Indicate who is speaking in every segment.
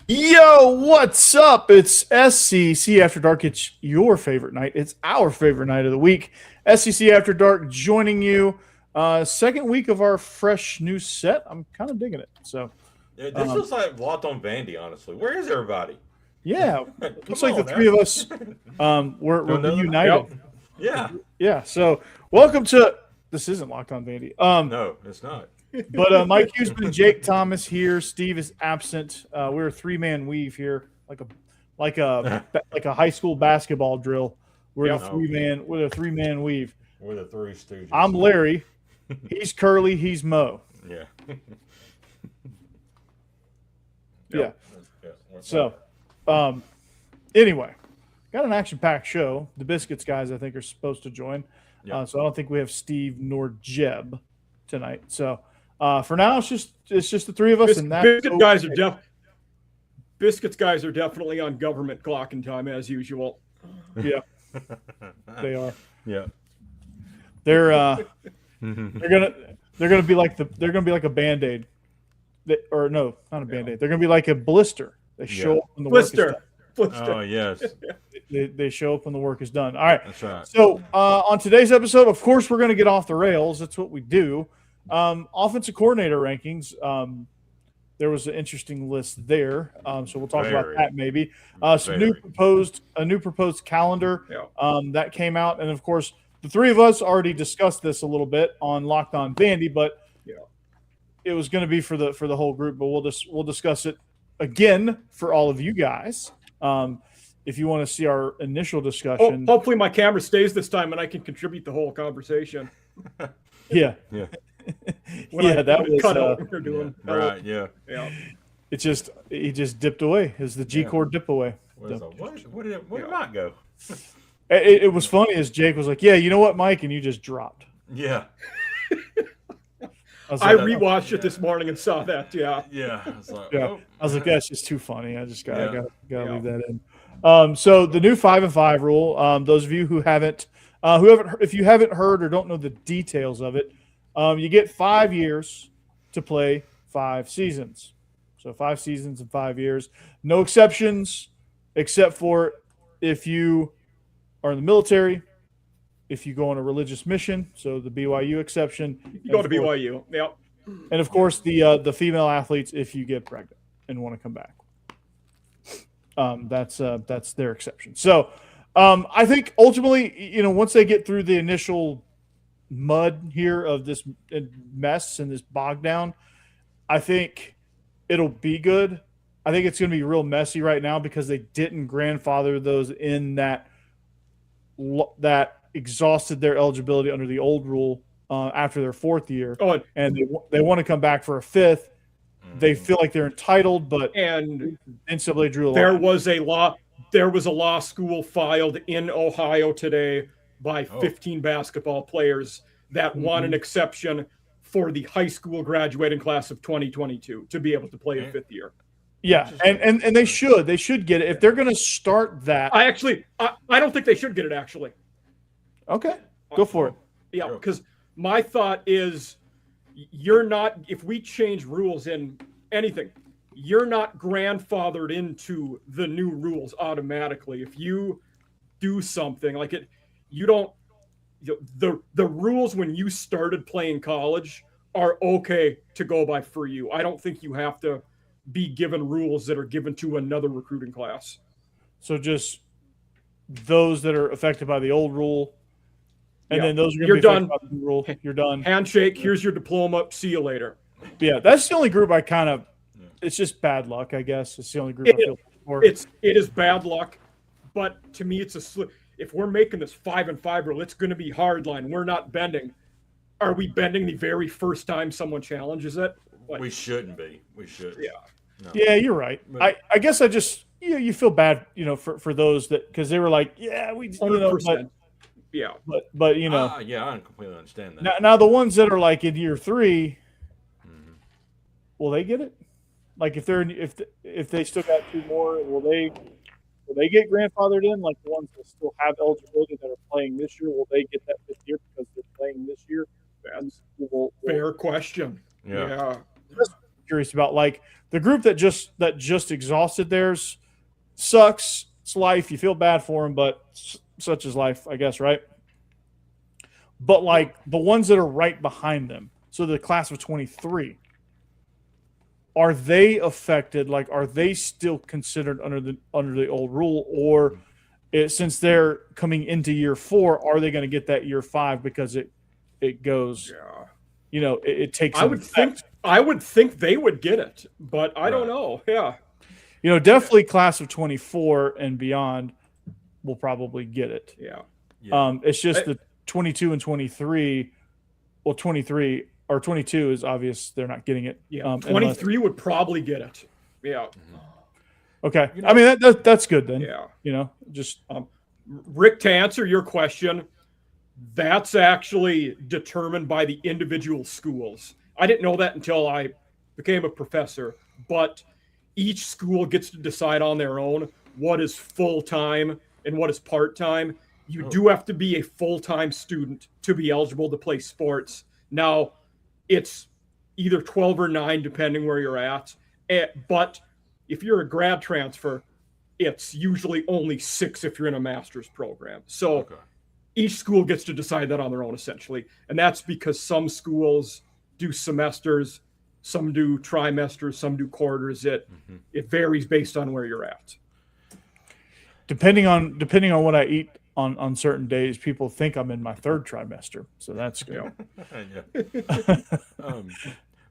Speaker 1: Yo, what's up? It's SCC After Dark. It's your favorite night. It's our favorite night of the week. SCC After Dark joining you. Second week of our fresh new set. I'm kind of digging it. So,
Speaker 2: Yeah, this
Speaker 1: um,
Speaker 2: looks like Locked on Vandy, honestly. Where is everybody?
Speaker 1: yeah,
Speaker 2: Come
Speaker 1: looks like the
Speaker 2: on
Speaker 1: three
Speaker 2: now.
Speaker 1: of us we're
Speaker 2: Doing another night?
Speaker 1: reunited.
Speaker 3: Yep.
Speaker 2: Yeah.
Speaker 1: Yeah. So, welcome to this isn't Locked on Vandy.
Speaker 2: No, it's not.
Speaker 1: But Mike Huseman, Jake Thomas here. Steve is absent. We're a three-man weave here, like a high school basketball drill. We're
Speaker 3: Yep.
Speaker 1: the three-man. We're the three-man weave.
Speaker 2: We're the Three Stooges.
Speaker 1: I'm Larry. He's Curly. He's Mo.
Speaker 2: Yeah.
Speaker 1: Yeah.
Speaker 2: Yeah. What's
Speaker 1: So,
Speaker 2: up?
Speaker 1: anyway, got an action-packed show. The Biscuits guys, I think, are supposed to join.
Speaker 2: Yeah.
Speaker 1: So I don't think we have Steve nor Jeb tonight. So for now, it's just the three of us, and that's
Speaker 3: Biscuits guys are definitely on government clocking time as usual.
Speaker 1: Yeah, they are.
Speaker 2: Yeah.
Speaker 1: They're they're gonna be like a Band-Aid. Or no, not a Band-Aid. They're gonna be like a blister. They show up when the work is done.
Speaker 3: Blister.
Speaker 2: Oh, yes.
Speaker 1: They show up when the work is done. All right.
Speaker 2: That's right.
Speaker 1: So on today's episode, of course, we're gonna get off the rails. That's what we do. Offensive coordinator rankings. There was an interesting list there, so we'll talk about
Speaker 2: Very.
Speaker 1: that maybe. Some
Speaker 2: Very.
Speaker 1: new proposed calendar
Speaker 3: Yeah.
Speaker 1: that came out, and of course, the three of us already discussed this a little bit on Locked On Vandy, but
Speaker 3: Yeah.
Speaker 1: it was going to be for the whole group. But we'll discuss it again for all of you guys. If you want to see our initial discussion,
Speaker 3: Hopefully my camera stays this time and I can contribute the whole conversation.
Speaker 1: yeah,
Speaker 2: Yeah.
Speaker 1: that was
Speaker 3: cut out we're doing.
Speaker 2: Right. Yeah.
Speaker 3: Yeah.
Speaker 1: he just dipped away. Is the G
Speaker 2: Yeah.
Speaker 1: chord dip away?
Speaker 2: Where did Mike go?
Speaker 1: It was funny as Jake was like, "Yeah, you know what, Mike," and you just dropped.
Speaker 2: Yeah.
Speaker 1: Was
Speaker 3: I
Speaker 1: like,
Speaker 3: rewatched it this morning and saw that. Yeah.
Speaker 2: Yeah. It's like,
Speaker 1: Yeah,
Speaker 2: oh.
Speaker 1: I was like, that's just too funny. I just gotta
Speaker 3: Yeah.
Speaker 1: leave that in. So the new 5-and-5 rule. Those of you who haven't if you haven't heard or don't know the details of it, you get 5 years to play 5 seasons. So 5 seasons in 5 years. No exceptions, except for if you are in the military, if you go on a religious mission. So the BYU exception.
Speaker 3: You go to BYU. Yeah.
Speaker 1: And of course, the female athletes, if you get pregnant and want to come back, that's their exception. So, I think ultimately, once they get through the initial mud here of this mess and this bog down, I think it'll be good. I think it's going to be real messy right now because they didn't grandfather those in that exhausted their eligibility under the old rule after their 4th year,
Speaker 3: Oh,
Speaker 1: and they want to come back for a 5th. They feel like they're entitled, but
Speaker 3: and
Speaker 1: NCAA drew a line.
Speaker 3: there was a law school filed in Ohio today by 15 basketball players that want an exception for the high school graduating class of 2022 to be able to play a 5th year.
Speaker 1: Yeah, and they should get it if they're going to start that.
Speaker 3: I don't think they should get it actually.
Speaker 1: Okay, go for it.
Speaker 3: Yeah, because my thought is if we change rules in anything, you're not grandfathered into the new rules automatically. If you do something like it, you don't, the rules when you started playing college are okay to go by for you. I don't think you have to be given rules that are given to another recruiting class.
Speaker 1: So just those that are affected by the old rule. And then those are going to be
Speaker 3: done.
Speaker 1: affected by the new rule. You're done.
Speaker 3: Handshake. Here's your diploma. See you later.
Speaker 1: Yeah, that's the only group I kind of. It's just bad luck, I guess. It's the only group I feel for.
Speaker 3: It is bad luck, but to me, it's a slip. If we're making this 5-and-5 rule, it's going to be hard line. We're not bending. Are we bending the very first time someone challenges it?
Speaker 2: We shouldn't be. We should.
Speaker 3: Yeah.
Speaker 2: No.
Speaker 1: Yeah, you're right. I guess I just you feel bad, for those that because they were like, yeah, we
Speaker 3: 100%. Yeah.
Speaker 1: But
Speaker 2: yeah, I completely understand that.
Speaker 1: now the ones that are like in year 3, will they get it? Like if they still got 2 more, will they get grandfathered in? Like the ones that still have eligibility that are playing this year, will they get that 5th year because they're playing this year?
Speaker 3: That's fair question.
Speaker 2: Yeah.
Speaker 1: curious about. Like the group that just exhausted theirs sucks. It's life. You feel bad for them, but such is life, I guess, right? But like the ones that are right behind them, so the class of 23, are they affected? Like, are they still considered under the old rule, or since they're coming into year 4, are they going to get that year 5 because it goes?
Speaker 3: Yeah.
Speaker 1: You know, it takes.
Speaker 3: I would think they would get it, but I don't know. Yeah.
Speaker 1: You know, definitely class of 24 and beyond will probably get it.
Speaker 3: Yeah.
Speaker 1: It's just the 22 and 23. Well, 23 or 22 is obvious they're not getting it.
Speaker 3: Yeah. 23 would probably get it. Yeah.
Speaker 1: Okay. You know, I mean, that's good then.
Speaker 3: Yeah.
Speaker 1: You know, just
Speaker 3: Rick, to answer your question, that's actually determined by the individual schools. I didn't know that until I became a professor, but each school gets to decide on their own what is full-time and what is part-time. You do have to be a full-time student to be eligible to play sports. Now, it's either 12 or 9, depending where you're at. But if you're a grad transfer, it's usually only 6 if you're in a master's program. So each school gets to decide that on their own, essentially. And that's because some schools do semesters, some do trimesters, some do quarters. It varies based on where you're at.
Speaker 1: Depending on what I eat on certain days, people think I'm in my 3rd trimester. So that's good.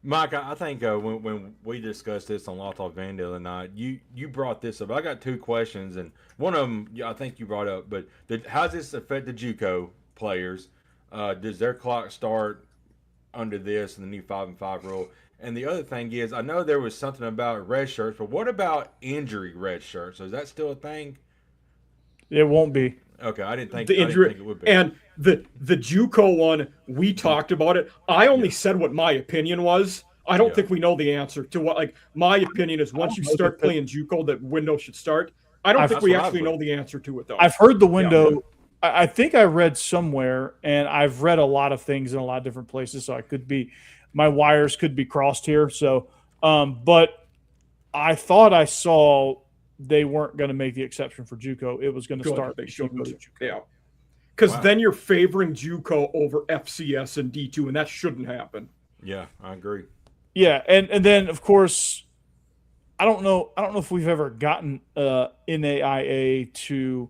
Speaker 2: Mike, I think when we discussed this on Law Talk Van the other night, you brought this up. I got 2 questions, and one of them I think you brought up. But how does this affect the JUCO players? Does their clock start under this and the new 5-and-5 rule? And the other thing is, I know there was something about red shirts, but what about injury red shirts? Is that still a thing?
Speaker 1: It won't be.
Speaker 2: Okay, I didn't think it would be.
Speaker 3: And the JUCO one, we talked about it. I only said what my opinion was. I don't think we know the answer to what. Like, my opinion is once you start playing JUCO, that window should start. I don't think we actually know the answer to it, though.
Speaker 1: I've heard the window. Yeah. I think I read somewhere, and I've read a lot of things in a lot of different places, so I could be, my wires could be crossed here. So, but I thought I saw they weren't going to make the exception for JUCO. It was going to start.
Speaker 3: They should go to JUCO. Yeah, because then you're favoring JUCO over FCS and D2, and that shouldn't happen.
Speaker 2: Yeah, I agree.
Speaker 1: Yeah, and then of course, I don't know if we've ever gotten NAIA to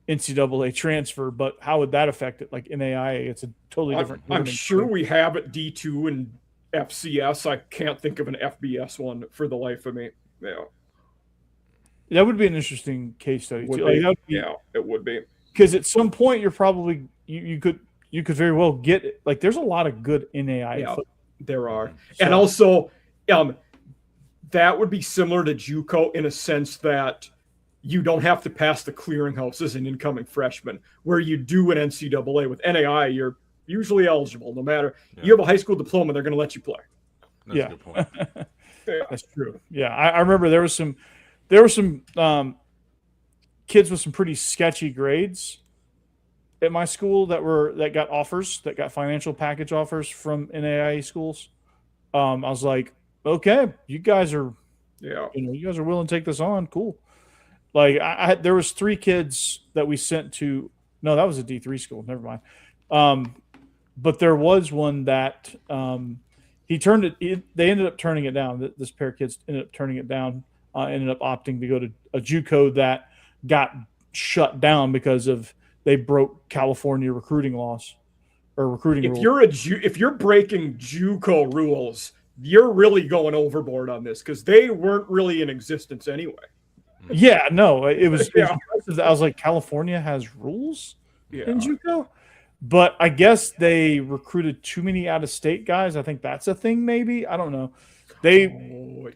Speaker 1: NCAA transfer, but how would that affect it? Like NAIA, it's a totally different.
Speaker 3: I'm sure we have it D2 and FCS. I can't think of an FBS one for the life of me. Yeah.
Speaker 1: That would be an interesting case study.
Speaker 3: Yeah, it would be.
Speaker 1: Because at some point you're probably you could very well get it. Like there's a lot of good NAIA.
Speaker 3: Yeah, there are. So, and also that would be similar to JUCO in a sense that you don't have to pass the clearinghouse as an incoming freshman, where you do an NCAA. With NAIA, you're usually eligible no matter. Yeah. You have a high school diploma, they're going to let you play.
Speaker 2: That's a good point.
Speaker 1: That's true. Yeah, I remember there were some kids with some pretty sketchy grades at my school that got financial package offers from NAIA schools. I was like, okay, you guys are willing to take this on. Cool. Like there was 3 kids that we sent to, no, that was a D3 school. Never mind. But there was one that they ended up turning it down. This pair of kids ended up turning it down. Ended up opting to go to a JUCO that got shut down because they broke California recruiting laws or recruiting rules.
Speaker 3: If you're breaking JUCO rules, you're really going overboard on this because they weren't really in existence anyway.
Speaker 1: Yeah, no, it was. I was like, California has rules in JUCO, but I guess they recruited too many out-of-state guys. I think that's a thing. Maybe, I don't know. They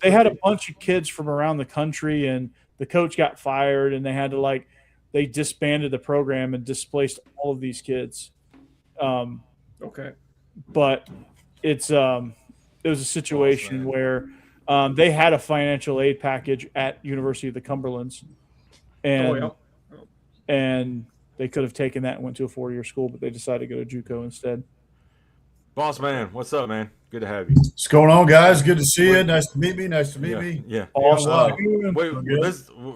Speaker 1: had a bunch of kids from around the country, and the coach got fired, and they disbanded the program and displaced all of these kids. But it was a situation where they had a financial aid package at University of the Cumberlands, and they could have taken that and went to a 4-year school, but they decided to go to JUCO instead.
Speaker 2: Boss man, what's up, man? Good to have you.
Speaker 4: What's going on, guys? Good to see you. Nice to meet me.
Speaker 2: Yeah.
Speaker 1: Awesome.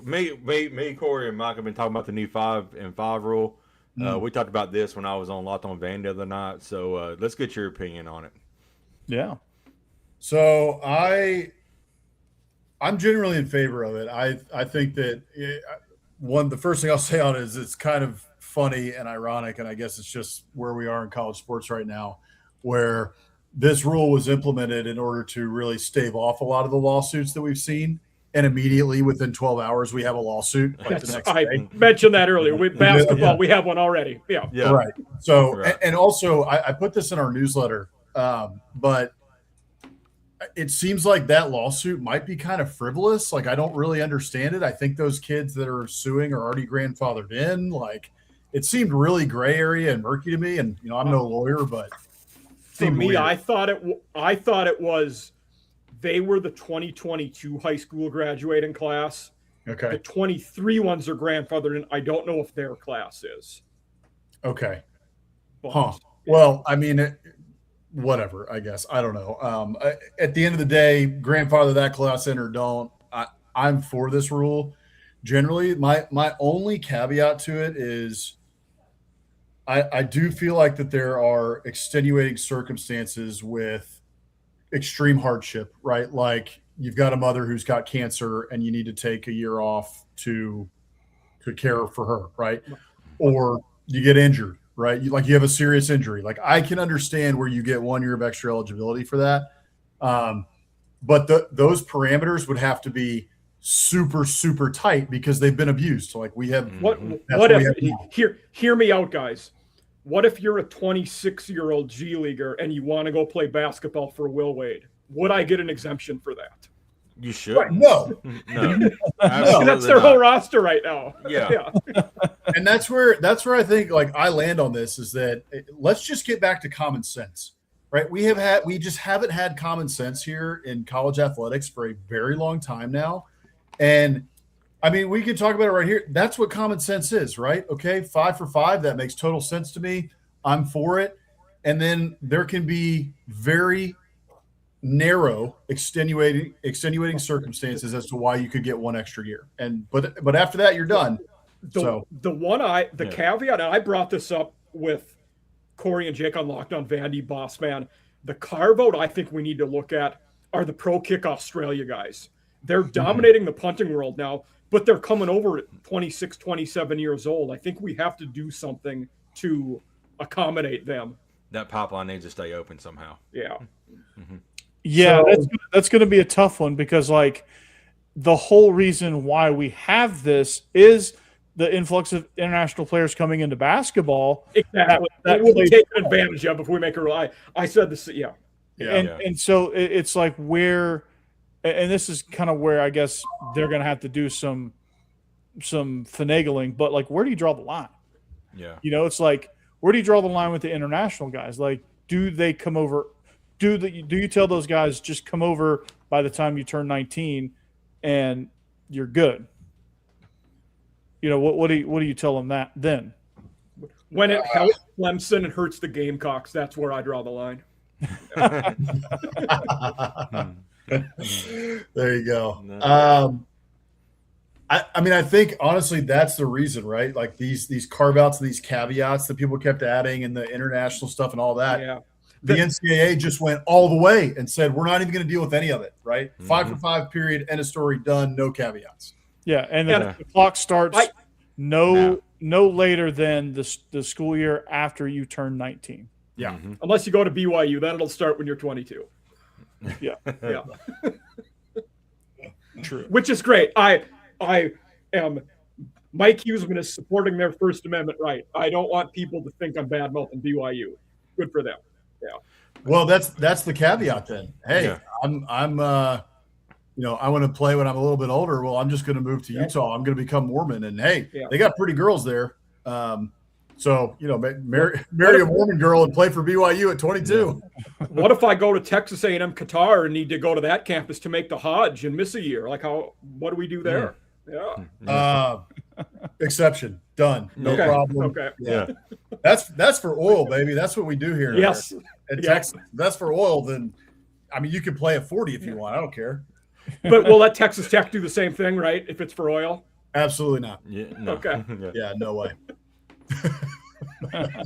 Speaker 2: Me, Corey, and Mike have been talking about the new 5-and-5 rule. We talked about this when I was on Locked On Van the other night. So let's get your opinion on it.
Speaker 1: Yeah.
Speaker 4: So I'm generally in favor of it. I think that the first thing I'll say on it is it's kind of funny and ironic, and I guess it's just where we are in college sports right now, where this rule was implemented in order to really stave off a lot of the lawsuits that we've seen. And immediately within 12 hours, we have a lawsuit.
Speaker 3: I mentioned that earlier. With basketball, we have one already. Yeah.
Speaker 4: Right. So, and also I put this in our newsletter, but it seems like that lawsuit might be kind of frivolous. Like, I don't really understand it. I think those kids that are suing are already grandfathered in. Like, it seemed really gray area and murky to me. And, I'm no lawyer, but
Speaker 3: for me, weird. I thought it was they were the 2022 high school graduating class.
Speaker 4: Okay.
Speaker 3: The 23 ones are grandfathered in. I don't know if their class is.
Speaker 4: Okay.
Speaker 3: But,
Speaker 4: Well, I mean, whatever, I guess. I don't know. At the end of the day, grandfather that class in or don't, I'm for this rule. Generally, my only caveat to it is I do feel like that there are extenuating circumstances with extreme hardship, right? Like you've got a mother who's got cancer and you need to take a year off to care for her, right? Or you get injured, right? You have a serious injury. Like I can understand where you get 1 year of extra eligibility for that. But those parameters would have to be super, super tight because they've been abused. So like we have
Speaker 3: hear me out, guys. What if you're a 26-year-old G leaguer and you want to go play basketball for Will Wade? Would I get an exemption for that?
Speaker 2: You should.
Speaker 4: Right, no.
Speaker 3: That's their whole roster right now.
Speaker 2: Yeah.
Speaker 4: And that's where I think like I land on this is that let's just get back to common sense, right? We just haven't had common sense here in college athletics for a very long time now. And I mean, we could talk about it right here. That's what common sense is, right? Okay, 5 for 5. That makes total sense to me. I'm for it. And then there can be very narrow, extenuating circumstances as to why you could get 1 extra year. But after that, you're done.
Speaker 3: The caveat, and I brought this up with Corey and Jake on Locked On Vandy, boss man. The carve out I think we need to look at are the Pro Kick Australia guys. They're dominating the punting world now, but they're coming over at 26, 27 years old. I think we have to do something to accommodate them.
Speaker 2: That pipeline needs to stay open somehow.
Speaker 3: Yeah.
Speaker 2: Mm-hmm.
Speaker 1: Yeah, that's going to be a tough one because, like, the whole reason why we have this is the influx of international players coming into basketball.
Speaker 3: Exactly. That will be taken advantage of if we make a rely. I said this, yeah.
Speaker 1: And so it's like where – and this is kind of where I guess they're going to have to do some finagling. But, like, where do you draw the line?
Speaker 2: Yeah.
Speaker 1: It's like, where do you draw the line with the international guys? Like, do they come over – do you tell those guys just come over by the time you turn 19 and you're good? What do you tell them that then?
Speaker 3: When it helps Clemson and hurts the Gamecocks, that's where I draw the line.
Speaker 4: There you go. I mean, I think honestly that's the reason, right? Like these carve outs, these caveats that people kept adding and the international stuff and all that.
Speaker 3: Yeah.
Speaker 4: The NCAA just went all the way and said, we're not even going to deal with any of it, right?
Speaker 2: Mm-hmm.
Speaker 4: 5 for 5 period, end of story, done, no caveats.
Speaker 1: Yeah, and the clock starts no later than the school year after you turn 19.
Speaker 4: Yeah.
Speaker 2: Mm-hmm.
Speaker 3: Unless you go to BYU, then it'll start when you're 22.
Speaker 1: Yeah.
Speaker 3: Yeah.
Speaker 1: True.
Speaker 3: Which is great. I am Mike Huseman is supporting their First Amendment right. I don't want people to think I'm bad mouthing BYU. Good for them. Yeah.
Speaker 4: Well, that's the caveat then. Hey, I'm I want to play when I'm a little bit older. Well, I'm just going to move to Utah. I'm going to become Mormon, and hey, they got pretty girls there. So marry a Mormon girl and play for BYU at 22.
Speaker 3: What if I go to Texas A&M Qatar and need to go to that campus to make the Hajj and miss a year? Like what do we do there? Yeah.
Speaker 4: Exception done. No problem.
Speaker 3: Okay.
Speaker 4: Yeah. That's for oil, baby. That's what we do here.
Speaker 3: Yes.
Speaker 4: In Texas. That's for oil. Then I mean, you can play at 40 if you want. I don't care.
Speaker 3: But will let Texas Tech do the same thing, right? If it's for oil?
Speaker 4: Absolutely not.
Speaker 2: Yeah, no.
Speaker 3: Okay.
Speaker 4: Yeah, no way.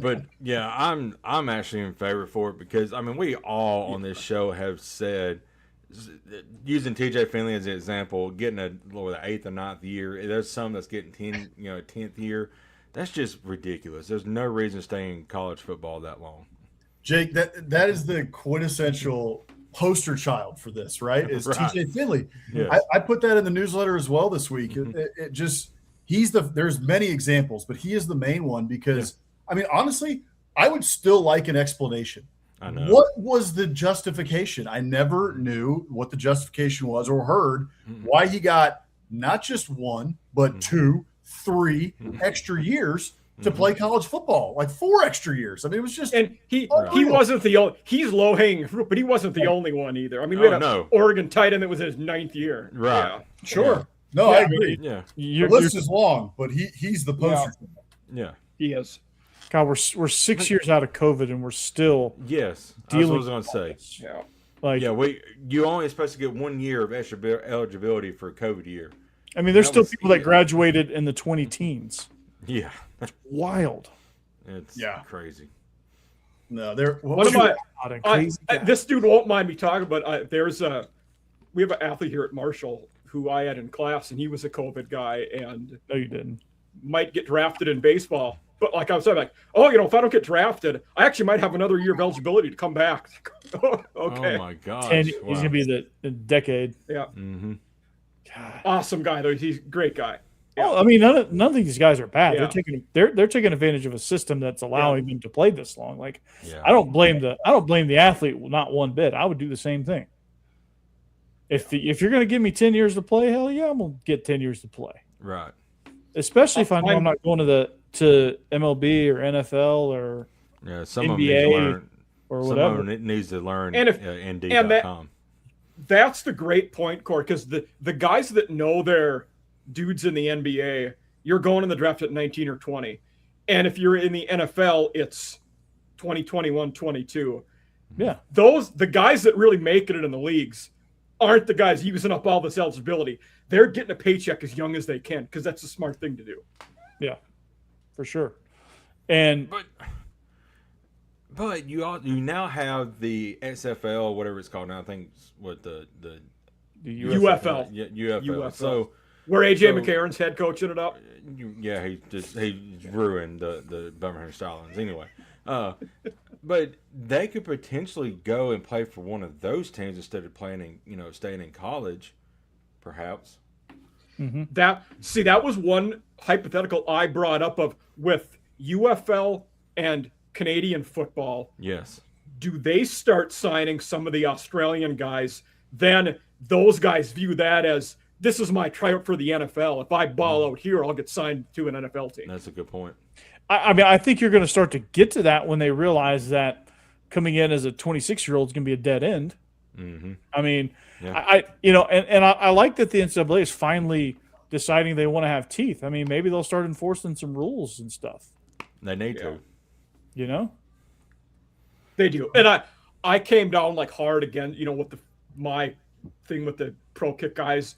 Speaker 2: But yeah, I'm actually in favor for it because I mean we all on this show have said, using TJ Finley as an example, getting the 8th or 9th year. There's some that's getting 10th year. That's just ridiculous. There's no reason to stay in college football that long.
Speaker 4: Jake, that is the quintessential poster child for this, right? Is
Speaker 2: Right.
Speaker 4: TJ Finley.
Speaker 2: Yes.
Speaker 4: I put that in the newsletter as well this week. It just there's many examples, but he is the main one because I mean, honestly, I would still like an explanation.
Speaker 2: I know.
Speaker 4: What was the justification? I never knew what the justification was or heard why he got not just one, but 2, 3 extra years to play college football, like 4 extra years. I mean, it was just
Speaker 3: And he
Speaker 4: unreal.
Speaker 3: wasn't the only. He's low hanging fruit, but he wasn't the only one either. I mean, we had an Oregon tight end that was in his 9th year.
Speaker 2: Right.
Speaker 3: Yeah.
Speaker 4: Sure. No, I agree.
Speaker 2: Yeah.
Speaker 4: The list is long, but he's the poster.
Speaker 2: Yeah.
Speaker 3: He is.
Speaker 1: God, we're 6 years out of COVID and we're still
Speaker 2: Yes. That's
Speaker 1: dealing.
Speaker 2: what I was going to say.
Speaker 3: Yeah.
Speaker 1: Like,
Speaker 2: Yeah, you only supposed to get 1 year of extra eligibility for a COVID year.
Speaker 1: I mean, there's
Speaker 2: That
Speaker 1: still
Speaker 2: was-
Speaker 1: people that graduated in the 20 teens.
Speaker 2: Yeah.
Speaker 1: Wild.
Speaker 2: It's crazy.
Speaker 4: No, there.
Speaker 3: One of my
Speaker 1: What a crazy guy.
Speaker 3: this dude won't mind me talking, but we have an athlete here at Marshall who I had in class, and he was a COVID guy and
Speaker 1: No, you didn't.
Speaker 3: might get drafted in baseball. But like I was saying, like, oh, if I don't get drafted, I actually might have another year of eligibility to come back. Okay.
Speaker 2: Oh my gosh.
Speaker 1: 10, He's going to be the decade.
Speaker 3: Yeah.
Speaker 2: Mm-hmm.
Speaker 1: God.
Speaker 3: Awesome guy though. He's a great guy.
Speaker 1: Well, I mean, none of these guys are bad.
Speaker 3: Yeah.
Speaker 1: They're taking advantage of a system that's allowing them to play this long. Like,
Speaker 2: Yeah.
Speaker 1: I don't blame the athlete, not one bit. I would do the same thing. If you're going to give me 10 years to play, hell yeah, I'm going to get 10 years to play.
Speaker 2: Right.
Speaker 1: Especially if I know I'm not going to MLB or NFL or
Speaker 2: Yeah. Some
Speaker 1: NBA
Speaker 2: of them need to learn.
Speaker 1: or
Speaker 2: Some
Speaker 1: whatever.
Speaker 2: of them needs to learn
Speaker 3: And if-
Speaker 2: Indeed.com.
Speaker 3: That's the great point, Corey, because the guys that know their dudes in the NBA, you're going in the draft at 19 or 20. And if you're in the NFL, it's 20, 21, 22.
Speaker 1: Yeah.
Speaker 3: The guys that really make it in the leagues aren't the guys using up all this eligibility. They're getting a paycheck as young as they can because that's a smart thing to do.
Speaker 1: Yeah, for sure. And
Speaker 2: But you now have the XFL, whatever it's called now. I think it's what the
Speaker 3: UFL.
Speaker 2: Yeah, UFL.
Speaker 3: UFL.
Speaker 2: So
Speaker 3: Where AJ McCarron's head coaching it up.
Speaker 2: he ruined the Birmingham Stallions anyway. But they could potentially go and play for one of those teams instead of playing staying in college, perhaps.
Speaker 3: That was one hypothetical I brought up with UFL and Canadian football.
Speaker 2: Yes.
Speaker 3: Do they start signing some of the Australian guys? Then those guys view that as, this is my tryout for the NFL. If I ball out here, I'll get signed to an NFL team.
Speaker 2: That's a good point.
Speaker 1: I mean, I think you're going to start to get to that when they realize that coming in as a 26-year-old is going to be a dead end.
Speaker 2: Mm-hmm.
Speaker 1: I mean,
Speaker 2: Yeah.
Speaker 1: I like that the NCAA is finally deciding they want to have teeth. I mean, maybe they'll start enforcing some rules and stuff.
Speaker 2: They need to.
Speaker 1: You know,
Speaker 3: They do. And I came down like hard again, with my thing with the pro kick guys.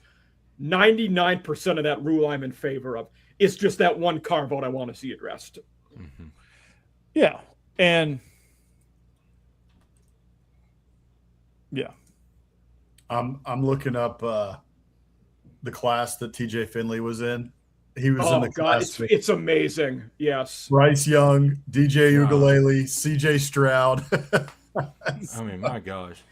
Speaker 3: 99% of that rule I'm in favor of. It's just that one carve out I want to see addressed.
Speaker 2: Mm-hmm.
Speaker 1: yeah, and yeah,
Speaker 4: I'm looking up the class that TJ Finley was in. He was in
Speaker 3: Oh
Speaker 4: the
Speaker 3: God,
Speaker 4: class.
Speaker 3: it's amazing. Yes.
Speaker 4: Bryce Young, DJ
Speaker 2: Wow.
Speaker 4: Ukulele, CJ Stroud.
Speaker 2: I mean, my gosh.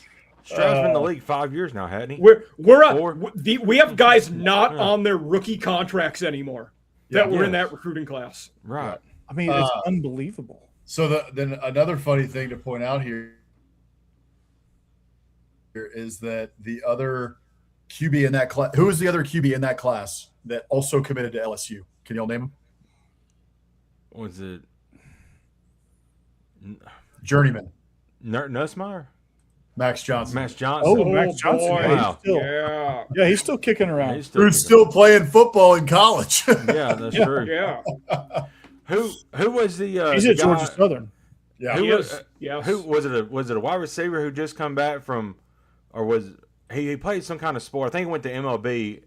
Speaker 2: Stroud's been in the league 5 years now, hadn't he?
Speaker 3: We have guys not on their rookie contracts anymore that were in
Speaker 2: Yes.
Speaker 3: that recruiting class.
Speaker 2: Right.
Speaker 1: I mean, it's unbelievable.
Speaker 4: So then another funny thing to point out here is that the other QB in that class, who was the other QB in that class that also committed to LSU? Can y'all name him?
Speaker 2: Was it
Speaker 4: Journeyman,
Speaker 2: Nussmeier?
Speaker 4: Max Johnson.
Speaker 2: Max Johnson.
Speaker 1: Oh, Max Johnson.
Speaker 3: boy.
Speaker 1: Yeah,
Speaker 2: Wow.
Speaker 3: Yeah.
Speaker 1: he's still kicking around.
Speaker 2: He's still
Speaker 4: Who's still playing football in college.
Speaker 2: Yeah, that's true.
Speaker 3: Yeah.
Speaker 2: Who was the
Speaker 1: He's
Speaker 2: the
Speaker 1: at Georgia
Speaker 2: guy-
Speaker 1: Southern.
Speaker 4: Yeah.
Speaker 2: Who
Speaker 3: He
Speaker 2: was,
Speaker 3: is. Yes.
Speaker 2: who was it? Was it a wide receiver who just come back from or was he played some kind of sport? I think he went to MLB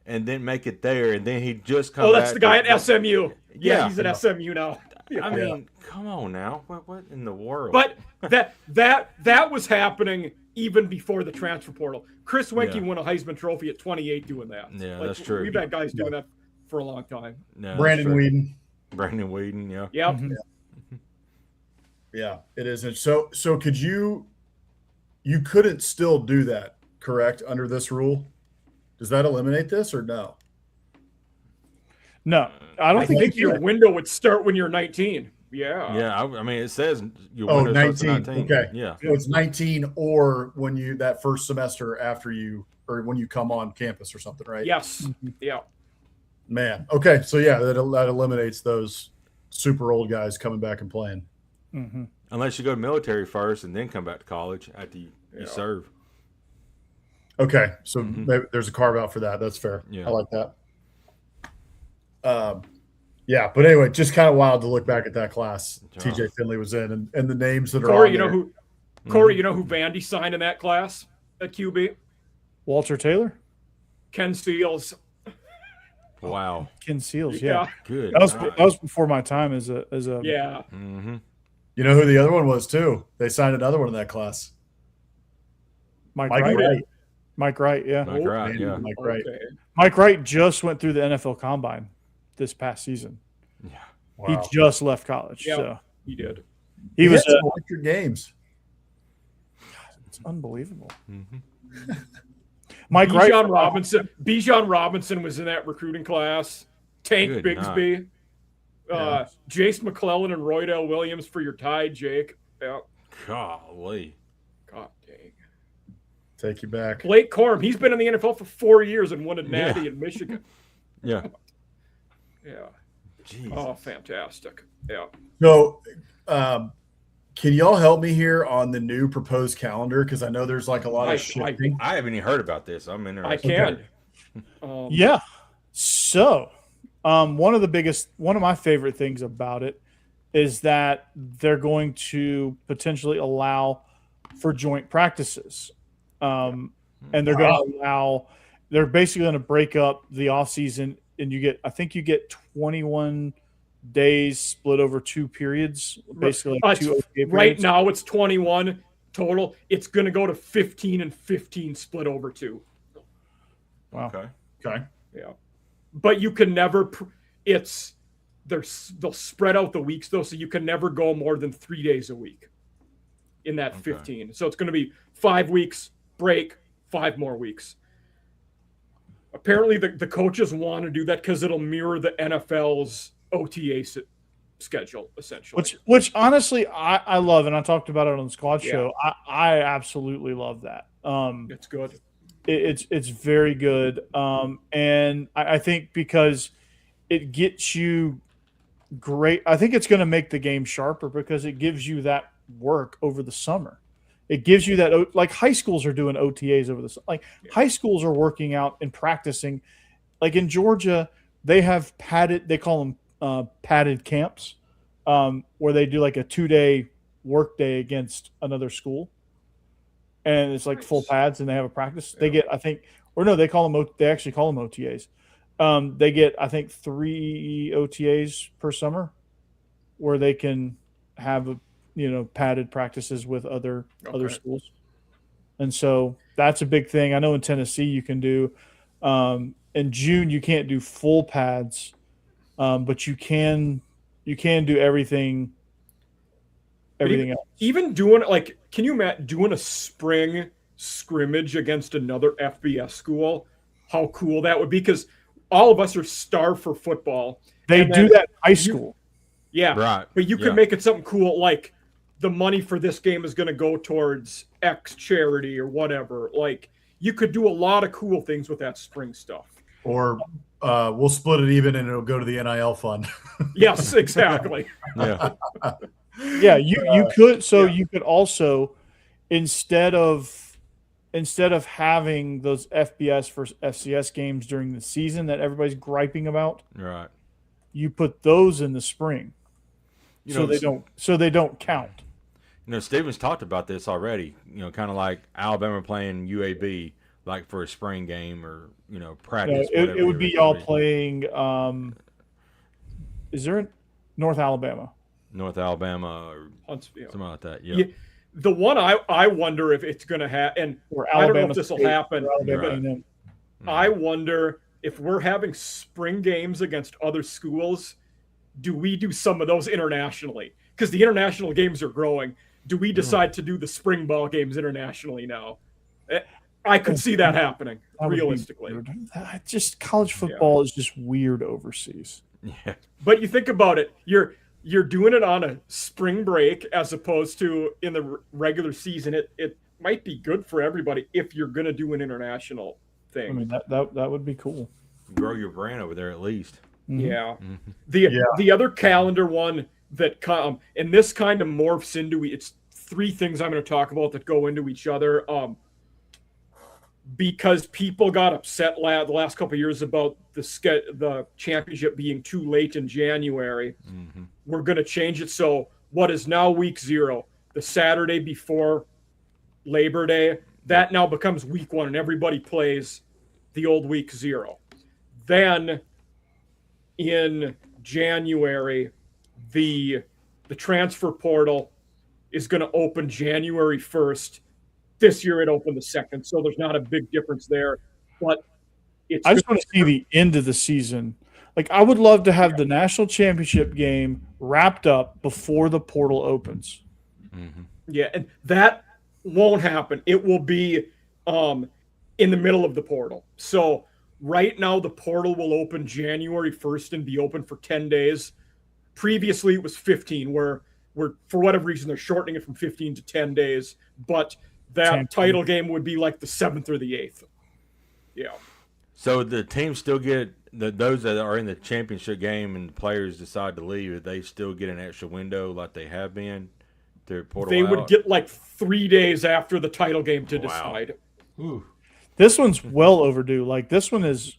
Speaker 2: and didn't make it there, and then he just come
Speaker 3: Oh,
Speaker 2: back.
Speaker 3: that's the guy at SMU. Yeah,
Speaker 2: Yeah.
Speaker 3: he's at SMU now.
Speaker 2: I mean, come on now. What in the world?
Speaker 3: But that was happening even before the transfer portal. Chris Wenke won a Heisman Trophy at 28 doing that.
Speaker 2: Yeah, that's true.
Speaker 3: We've had guys doing that for a long time.
Speaker 2: No,
Speaker 4: Brandon Whedon.
Speaker 2: Brandon Whedon, yeah.
Speaker 3: Yep.
Speaker 4: Yeah, it isn't. So could you couldn't still do that, correct, under this rule? Does that eliminate this or no?
Speaker 1: No, I don't
Speaker 3: I
Speaker 1: think
Speaker 3: think your window would start when you're 19. Yeah.
Speaker 2: Yeah, I mean, it says your
Speaker 4: Oh,
Speaker 2: window starts
Speaker 4: 19.
Speaker 2: at 19.
Speaker 4: Okay.
Speaker 2: Yeah.
Speaker 4: So it's 19 or when you that first semester after you or when you come on campus or something, right?
Speaker 3: Yes. Yeah.
Speaker 4: Man. Okay. So yeah, that eliminates those super old guys coming back and playing.
Speaker 1: Mm-hmm.
Speaker 2: Unless you go to military first and then come back to college after you serve.
Speaker 4: Okay. So maybe there's a carve out for that. That's fair.
Speaker 2: Yeah.
Speaker 4: I like that. Yeah, but anyway, just kind of wild to look back at that class TJ Finley was in and the names that are
Speaker 3: Corey,
Speaker 4: on
Speaker 3: you know
Speaker 4: there.
Speaker 3: Corey, you know who Vandy signed in that class at QB?
Speaker 1: Walter Taylor,
Speaker 3: Ken Seals.
Speaker 2: Wow.
Speaker 1: Ken Seals. Yeah,
Speaker 2: Good.
Speaker 1: that was before my time as a
Speaker 3: Yeah.
Speaker 2: Mm-hmm.
Speaker 4: You know who the other one was too? They signed another one in that class.
Speaker 1: Mike
Speaker 4: Mike
Speaker 1: Wright.
Speaker 4: Wright.
Speaker 1: Mike Wright. Yeah,
Speaker 2: Mike Wright,
Speaker 4: Man,
Speaker 2: yeah.
Speaker 4: Mike Wright.
Speaker 3: Okay.
Speaker 1: Mike Wright just went through the NFL Combine this past season.
Speaker 2: Yeah.
Speaker 4: Wow.
Speaker 1: He just left college,
Speaker 3: Yeah.
Speaker 1: so
Speaker 3: He did.
Speaker 1: he was.
Speaker 4: had some electric games.
Speaker 1: It's unbelievable.
Speaker 2: Mm-hmm.
Speaker 1: Mike Wright.
Speaker 3: Bijan Robinson was in that recruiting class. Tank
Speaker 2: Good
Speaker 3: Bigsby.
Speaker 4: Yeah.
Speaker 3: Jace McClellan and Roydell Williams for your tie, Jake. Yeah.
Speaker 2: Golly.
Speaker 3: God dang.
Speaker 4: Take you back.
Speaker 3: Blake Corum, he's been in the NFL for 4 years and won a natty
Speaker 2: Yeah.
Speaker 3: in Michigan.
Speaker 2: Yeah.
Speaker 3: Yeah.
Speaker 2: Jeez.
Speaker 3: Oh, fantastic. Yeah.
Speaker 4: So, can y'all help me here on the new proposed calendar? Because I know there's like a lot of shifting.
Speaker 2: I haven't even heard about this. I'm interested.
Speaker 3: I can.
Speaker 1: Yeah. So, one of my favorite things about it is that they're going to potentially allow for joint practices. And they're going to they're basically going to break up the off season and I think you get 21 days split over 2 periods, basically like 2 OTA periods.
Speaker 3: Right now it's 21 total. It's going to go to 15 and 15 split over 2.
Speaker 1: Wow.
Speaker 4: Okay.
Speaker 3: Yeah. But you can never they'll spread out the weeks though, so you can never go more than 3 days a week in that 15. So it's going to be 5 weeks break, 5 more weeks. Apparently the coaches want to do that because it'll mirror the NFL's OTA schedule essentially.
Speaker 1: Which honestly I love, and I talked about it on the squad show. I absolutely love that.
Speaker 3: It's good.
Speaker 1: It's very good. And I think because it gets you great. I think it's going to make the game sharper because it gives you that work over the summer. It gives you that, like high schools are doing OTAs over the like high schools are working out and practicing. Like in Georgia, they have padded. They call them padded camps, where they do like a 2-day work day against another school, and it's like full pads, and they have a practice. They get, I think, or no, they actually call them OTAs. They get, I think, 3 OTAs per summer, where they can have padded practices with other schools. And so that's a big thing. I know in Tennessee you can do in June you can't do full pads, but you can do everything else.
Speaker 3: Even doing can you imagine doing a spring scrimmage against another FBS school? How cool that would be, because all of us are starved for football.
Speaker 1: They do that in high school.
Speaker 3: Right. But you could make it something cool, like the money for this game is going to go towards X charity or whatever. Like, you could do a lot of cool things with that spring stuff.
Speaker 4: Or we'll split it even and it'll go to the NIL fund.
Speaker 3: Yes, exactly.
Speaker 2: Yeah.
Speaker 1: Yeah, you could. So you could also, instead of having those FBS versus FCS games during the season that everybody's griping about,
Speaker 2: Right.
Speaker 1: you put those in the spring, so they don't count.
Speaker 2: Stevens talked about this already. Kind of like Alabama playing UAB, like for a spring game or practice.
Speaker 1: It would be y'all playing. Is there North Alabama?
Speaker 2: North Alabama or
Speaker 3: Huntsville.
Speaker 2: something like that. Yeah.
Speaker 3: The one I wonder if it's going to happen, and I don't know if this will happen.
Speaker 2: Right.
Speaker 3: I wonder if we're having spring games against other schools, do we do some of those internationally? Because the international games are growing. Do we decide to do the spring ball games internationally now? I could see that happening, realistically.
Speaker 1: Just college football is just weird overseas.
Speaker 2: Yeah.
Speaker 3: But you think about it, you're doing it on a spring break as opposed to in the regular season. It might be good for everybody if you're going to do an international thing.
Speaker 1: I mean, that would be cool.
Speaker 2: Grow your brand over there at least.
Speaker 3: Mm-hmm. Yeah. Mm-hmm. The other calendar one that and this kind of morphs into it's three things I'm going to talk about that go into each other. Because people got upset the last couple of years about the championship being too late in January. Mm-hmm. We're going to change it. So what is now week 0, the Saturday before Labor Day, that now becomes week 1, and everybody plays the old week 0. Then in January, the transfer portal is going to open January 1st. This year it opened the 2nd, so there's not a big difference there. But
Speaker 1: I just want to see the end of the season. Like, I would love to have the national championship game wrapped up before the portal opens.
Speaker 3: Mm-hmm. Yeah, and that won't happen. It will be in the middle of the portal. So right now the portal will open January 1st and be open for 10 days. Previously it was 15, where for whatever reason they're shortening it from 15 to 10 days. But that title game would be like the 7th or the 8th. Yeah.
Speaker 2: So the teams still get those that are in the championship game and the players decide to leave, they still get an extra window like they have been to portal
Speaker 3: They
Speaker 2: out?
Speaker 3: would get like 3 days after the title game to decide.
Speaker 2: Ooh.
Speaker 1: This one's well overdue. Like, this one is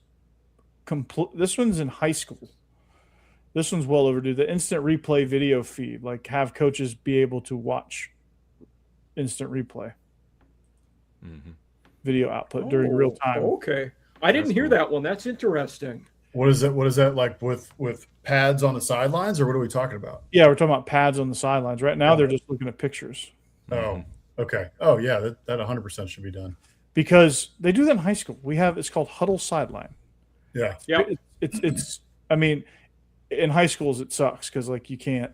Speaker 1: this one's in high school. This one's well overdue. The instant replay video feed, like, have coaches be able to watch instant replay.
Speaker 2: Mm-hmm.
Speaker 1: Video output during real time.
Speaker 3: Okay. I didn't hear that one. That's interesting.
Speaker 4: What is that like with pads on the sidelines, or what are we talking about?
Speaker 1: Yeah, we're talking about pads on the sidelines. Right now they're just looking at pictures.
Speaker 4: Oh, okay. Oh, yeah, that 100% should be done.
Speaker 1: Because they do that in high school. It's called Huddle Sideline.
Speaker 4: Yeah.
Speaker 3: Yeah.
Speaker 1: It's I mean, in high schools it sucks because, like, you can't.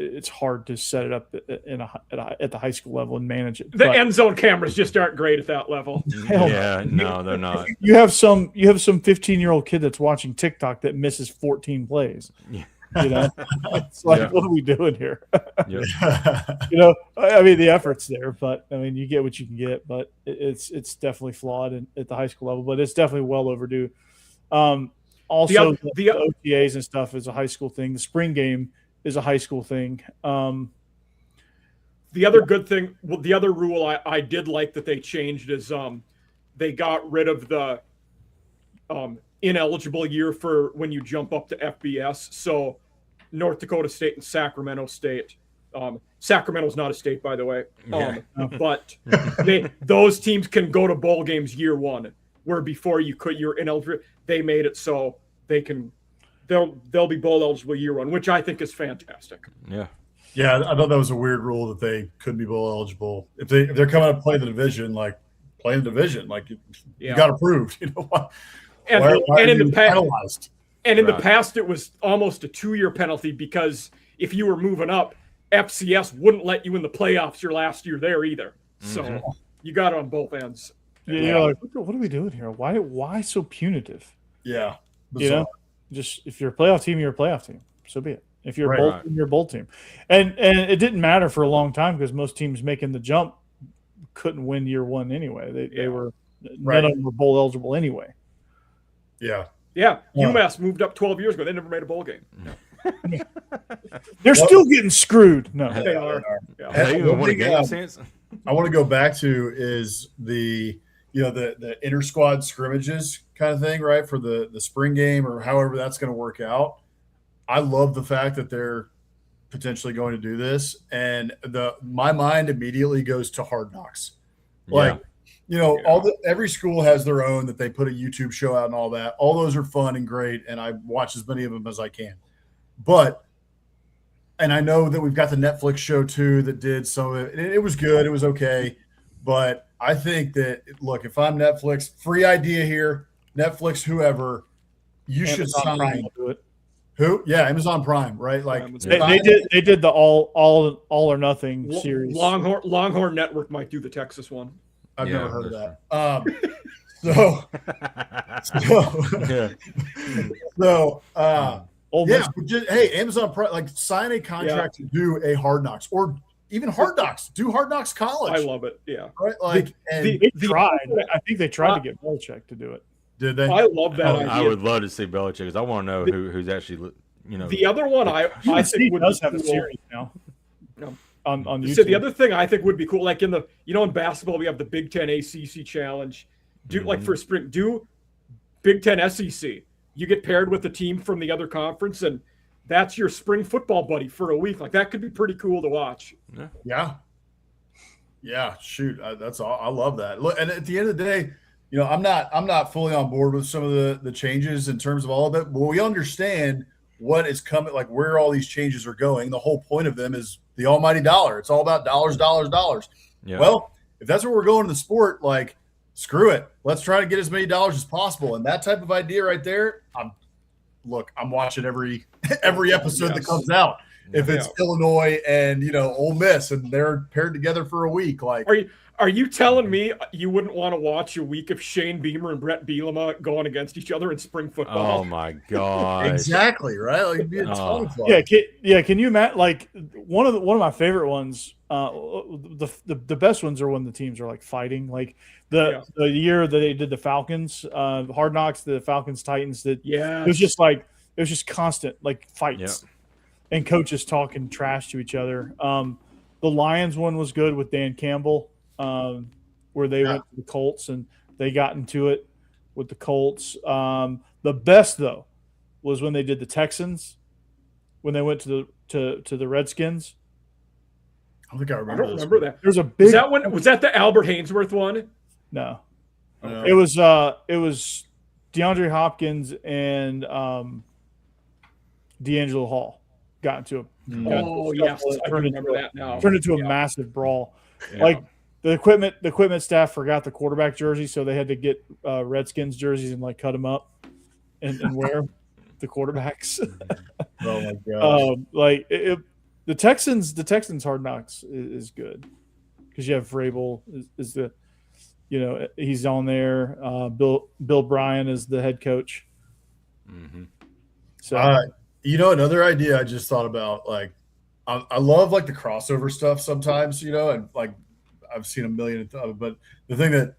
Speaker 1: It's hard to set it up at the high school level and manage it.
Speaker 3: The end zone cameras just aren't great at that level.
Speaker 2: Yeah, no, they're not.
Speaker 1: You have some 15-year-old kid that's watching TikTok that misses 14 plays.
Speaker 2: Yeah.
Speaker 1: It's like, what are we doing here?
Speaker 2: Yeah.
Speaker 1: I mean, the effort's there, but I mean, you get what you can get. But it's definitely flawed at the high school level, but it's definitely well overdue. Also, the OTAs and stuff is a high school thing. The spring game is a high school thing.
Speaker 3: The other good thing, the other rule I did like that they changed is they got rid of the ineligible year for when you jump up to FBS. So North Dakota State and Sacramento State. Sacramento's not a state, by the way. But those teams can go to bowl games year 1, where before you're ineligible. They made it so they'll be bowl eligible year 1, which I think is fantastic.
Speaker 2: Yeah.
Speaker 4: Yeah, I thought that was a weird rule that they couldn't be bowl eligible if they're coming up to play the division. Like, play in the division, like you got approved. Why
Speaker 3: in the
Speaker 4: penalized?
Speaker 3: And in the past, it was almost a 2-year penalty because if you were moving up, FCS wouldn't let you in the playoffs your last year there either. So you got it on both ends.
Speaker 1: Yeah, like, what are we doing here? Why so punitive?
Speaker 4: Yeah.
Speaker 1: Just if you're a playoff team, you're a playoff team. So be it. If you're a bowl team, you're a bowl team. And it didn't matter for a long time because most teams making the jump couldn't win year 1 anyway. They were none of them were bowl eligible anyway.
Speaker 4: Yeah.
Speaker 3: Yeah. UMass moved up 12 years ago. They never made a bowl game.
Speaker 2: No.
Speaker 1: They're still getting screwed. No.
Speaker 3: They are.
Speaker 4: I want to go back to is the inter squad scrimmages kind of thing, right? For the spring game or however that's going to work out. I love the fact that they're potentially going to do this, and my mind immediately goes to Hard Knocks. Like, every school has their own that they put a YouTube show out and all that. All those are fun and great, and I watch as many of them as I can. And I know that we've got the Netflix show too that did some of it. It was good. It was okay. But I think that, look, if I'm Netflix, free idea here, Netflix, whoever, you
Speaker 1: Amazon
Speaker 4: should sign.
Speaker 1: Prime will do it.
Speaker 4: Who? Yeah, Amazon Prime, right? Like
Speaker 1: they did the all or nothing series.
Speaker 3: Longhorn Network might do the Texas one.
Speaker 4: I've never heard of that. Hey, Amazon Prime, like, sign a contract to do a Hard Knocks, or even Hard Knocks. Do Hard Knocks College.
Speaker 3: I love it. Yeah,
Speaker 4: right. Like,
Speaker 1: they tried. I think they tried to get Belichick to do it.
Speaker 4: Did they?
Speaker 3: I love that idea.
Speaker 2: I would love to see Belichick, because I want to know who's actually,
Speaker 3: The other one I think would
Speaker 1: does
Speaker 3: be
Speaker 1: have
Speaker 3: cool.
Speaker 1: a series now.
Speaker 3: No.
Speaker 1: On YouTube.
Speaker 3: So the other thing I think would be cool, like in basketball we have the Big Ten ACC Challenge. Like for spring, do Big Ten SEC. You get paired with a team from the other conference, and that's your spring football buddy for a week. Like, that could be pretty cool to watch.
Speaker 4: Yeah. Shoot, that's all. I love that. Look, and at the end of the day, I'm not fully on board with some of the changes in terms of all of it, but we understand what is coming, like where all these changes are going. The whole point of them is the almighty dollar. It's all about dollars. Yeah. Well, if that's where we're going in the sport, like, screw it. Let's try to get as many dollars as possible. And that type of idea right there, I'm watching every episode that comes out. If it's Illinois and Ole Miss and they're paired together for a week, like,
Speaker 3: are you telling me you wouldn't want to watch a week of Shane Beamer and Brett Bielema going against each other in spring football?
Speaker 2: Oh my god!
Speaker 4: Exactly, right? Like, it'd be a ton of fun.
Speaker 1: Can you imagine? Like, one of my favorite ones. The best ones are when the teams are like fighting. Like the year that they did the Falcons, Hard Knocks, the Falcons Titans. It was just constant like fights, and coaches talking trash to each other. The Lions one was good with Dan Campbell, where they went to the Colts and they got into it with the Colts. The best though was when they did the Texans, when they went to the Redskins.
Speaker 4: I don't think I
Speaker 3: I don't remember that.
Speaker 1: There's a big.
Speaker 3: Was that the Albert Hainsworth one?
Speaker 1: No.
Speaker 4: No.
Speaker 1: It was DeAndre Hopkins and D'Angelo Hall got into
Speaker 3: Yes, I remember that now.
Speaker 1: Turned into a massive brawl. Yeah. Like the equipment staff forgot the quarterback jersey, so they had to get Redskins jerseys and like cut them up and wear the quarterbacks.
Speaker 4: Oh my gosh.
Speaker 1: The Texans Hard Knocks is good because you have Vrabel is the, he's on there. Bill Bryan is the head coach.
Speaker 2: Mm-hmm.
Speaker 1: So
Speaker 4: another idea I just thought about, like, I love like the crossover stuff sometimes, and like I've seen a million of them, but the thing that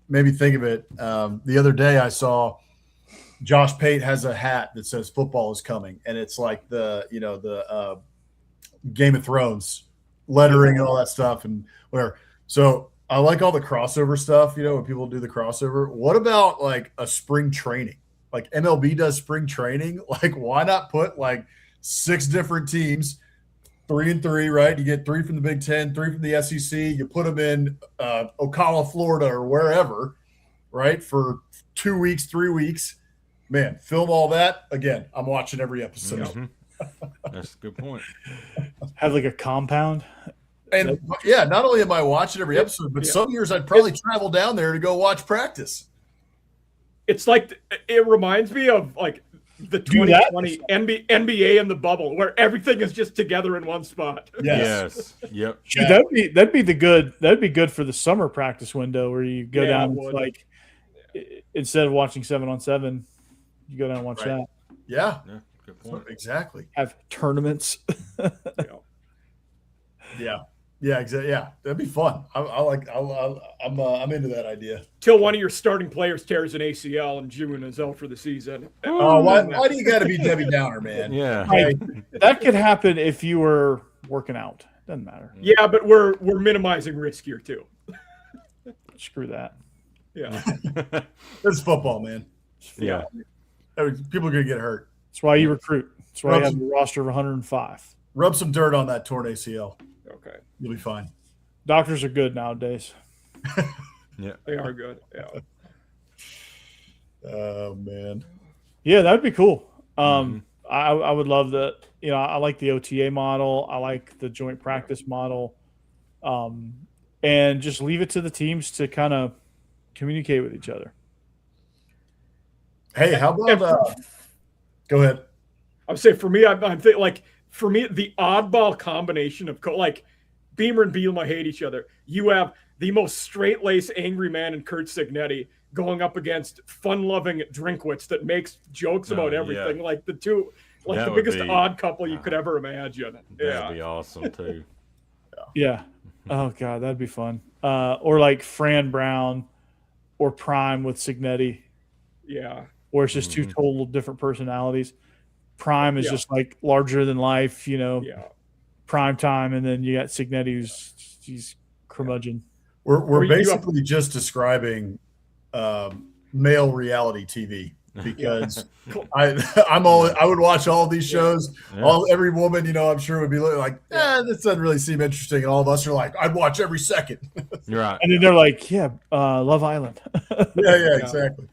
Speaker 4: made me think of it, the other day I saw Josh Pate has a hat that says football is coming, and it's like the Game of Thrones lettering and all that stuff and whatever. So I like all the crossover stuff, when people do the crossover. What about like a spring training? Like MLB does spring training. Like, why not put like 6 different teams, 3 and 3, right? You get 3 from the Big Ten, 3 from the SEC. You put them in Ocala, Florida, or wherever, right? For 2 weeks, 3 weeks. Man, film all that. Again, I'm watching every episode.
Speaker 2: Mm-hmm. That's a good point.
Speaker 1: Have like a compound.
Speaker 4: And not only am I watching every episode, but some years I'd probably travel down there to go watch practice.
Speaker 3: It's like, it reminds me of like the 2020 NBA in the bubble, where everything is just together in one spot.
Speaker 2: Yes. Yep.
Speaker 1: That'd be good for the summer practice window where you go down and like instead of watching 7-on-7, you go down and watch that.
Speaker 4: Yeah.
Speaker 2: Good point.
Speaker 4: Exactly.
Speaker 1: Have tournaments.
Speaker 4: Yeah, exactly. Yeah, that'd be fun. I'm into that idea.
Speaker 3: Till one of your starting players tears an ACL in June and is out for the season.
Speaker 4: Oh, why do you got to be Debbie Downer, man?
Speaker 2: Yeah,
Speaker 1: that could happen if you were working out. Doesn't matter.
Speaker 3: Yeah, but we're minimizing risk here too.
Speaker 1: Screw that.
Speaker 3: Yeah,
Speaker 4: it's football, man.
Speaker 2: Yeah,
Speaker 4: people are gonna get hurt.
Speaker 1: That's why you recruit. That's why you have a roster of 105.
Speaker 4: Rub some dirt on that torn ACL.
Speaker 3: Okay.
Speaker 4: You'll be fine.
Speaker 1: Doctors are good nowadays.
Speaker 2: Yeah.
Speaker 3: They are good. Yeah.
Speaker 4: Oh man.
Speaker 1: Yeah, that'd be cool. I would love that. You know, I like the OTA model. I like the joint practice model. And just leave it to the teams to kind of communicate with each other.
Speaker 4: Hey, how about go ahead.
Speaker 3: I would say for me, I'm thinking like for me, the oddball combination of like Beamer and Bielema hate each other. You have the most straight-laced angry man in Kurt Signetti going up against fun-loving Drinkwitz that makes jokes about everything.
Speaker 2: Yeah.
Speaker 3: Like the two, like
Speaker 2: That
Speaker 3: the
Speaker 2: would
Speaker 3: biggest
Speaker 2: be-
Speaker 3: odd couple you could ever imagine.
Speaker 2: That'd be awesome too.
Speaker 1: Yeah. Oh God, that'd be fun. Or like Fran Brown or Prime with Signetti,
Speaker 3: Yeah.
Speaker 1: or it's just two total different personalities. Prime is
Speaker 3: Yeah.
Speaker 1: just like larger than life, you know,
Speaker 3: Yeah.
Speaker 1: prime time, and then you got Signetti who's he's curmudgeon.
Speaker 4: We're
Speaker 3: you have-
Speaker 4: basically just describing male reality TV because I would watch all these shows.
Speaker 2: Yeah.
Speaker 4: Every woman, you know, I'm sure would be like, this doesn't really seem interesting. And all of us are like, I'd watch every second.
Speaker 2: You're right.
Speaker 1: And then they're like, Love Island.
Speaker 4: Yeah, exactly.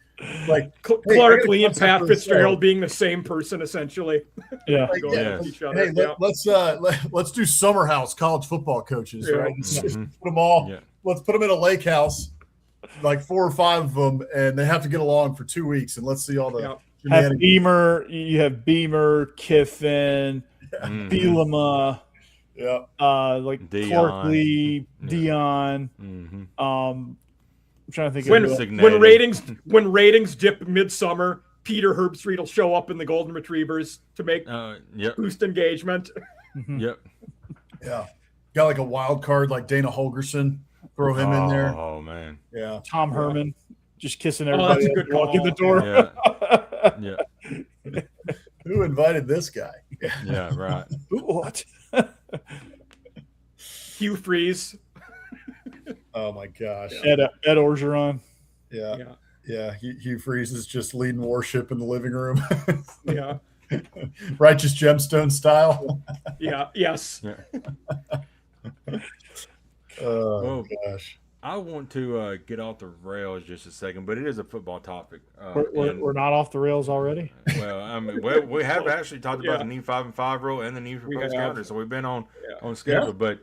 Speaker 4: Like hey,
Speaker 3: Clark
Speaker 4: I got a
Speaker 3: Lee and Pat
Speaker 4: concept for the
Speaker 3: Fitzgerald
Speaker 4: show.
Speaker 3: being the same person essentially.
Speaker 1: Yeah.
Speaker 4: Like,
Speaker 3: Going
Speaker 2: yeah.
Speaker 3: with each other.
Speaker 4: Hey, let's do summer house college football coaches,
Speaker 3: Yeah.
Speaker 4: right? Just put them all.
Speaker 2: Yeah.
Speaker 4: Let's put them in a lake house, like 4 or 5 of them, and they have to get along for 2 weeks, and let's see all the
Speaker 3: Yeah.
Speaker 1: Have
Speaker 4: shenanigans.
Speaker 1: Beamer, you have Beamer, Kiffin, Bielema,
Speaker 4: Yeah,
Speaker 1: like
Speaker 2: Dion.
Speaker 1: Clark Lee,
Speaker 2: Yeah.
Speaker 1: Dion.
Speaker 2: Mm-hmm.
Speaker 1: I'm trying to think
Speaker 3: When
Speaker 1: of
Speaker 2: Signetti.
Speaker 3: when ratings dip midsummer, Peter Herbstreit will show up in the Golden Retrievers to make
Speaker 2: Yep.
Speaker 3: boost engagement.
Speaker 2: Yep.
Speaker 4: yeah. Got like a wild card like Dana Holgerson. Throw him in there.
Speaker 2: Oh man.
Speaker 4: Yeah.
Speaker 1: Tom Herman just kissing
Speaker 3: that's
Speaker 1: everybody
Speaker 3: a
Speaker 1: as
Speaker 3: good
Speaker 1: they walk in the
Speaker 3: call.
Speaker 1: door.
Speaker 2: Yeah.
Speaker 4: Who invited this guy?
Speaker 2: Yeah. Right.
Speaker 1: What?
Speaker 3: Hugh Freeze.
Speaker 4: Oh my gosh.
Speaker 1: Ed Orgeron.
Speaker 4: Yeah.
Speaker 3: Yeah.
Speaker 4: Yeah. Hugh Freeze is just leading worship in the living room.
Speaker 3: Yeah.
Speaker 4: Righteous Gemstone style.
Speaker 3: Yeah. Yes.
Speaker 2: Yeah.
Speaker 4: Oh
Speaker 2: Well,
Speaker 4: gosh.
Speaker 2: I want to get off the rails just a second, but it is a football topic.
Speaker 1: We're not off the rails already.
Speaker 2: Well, I mean, we have actually talked about the new 5-and-5 rule and the new
Speaker 3: We
Speaker 2: proposed
Speaker 3: have.
Speaker 2: calendar, so we've been on schedule. But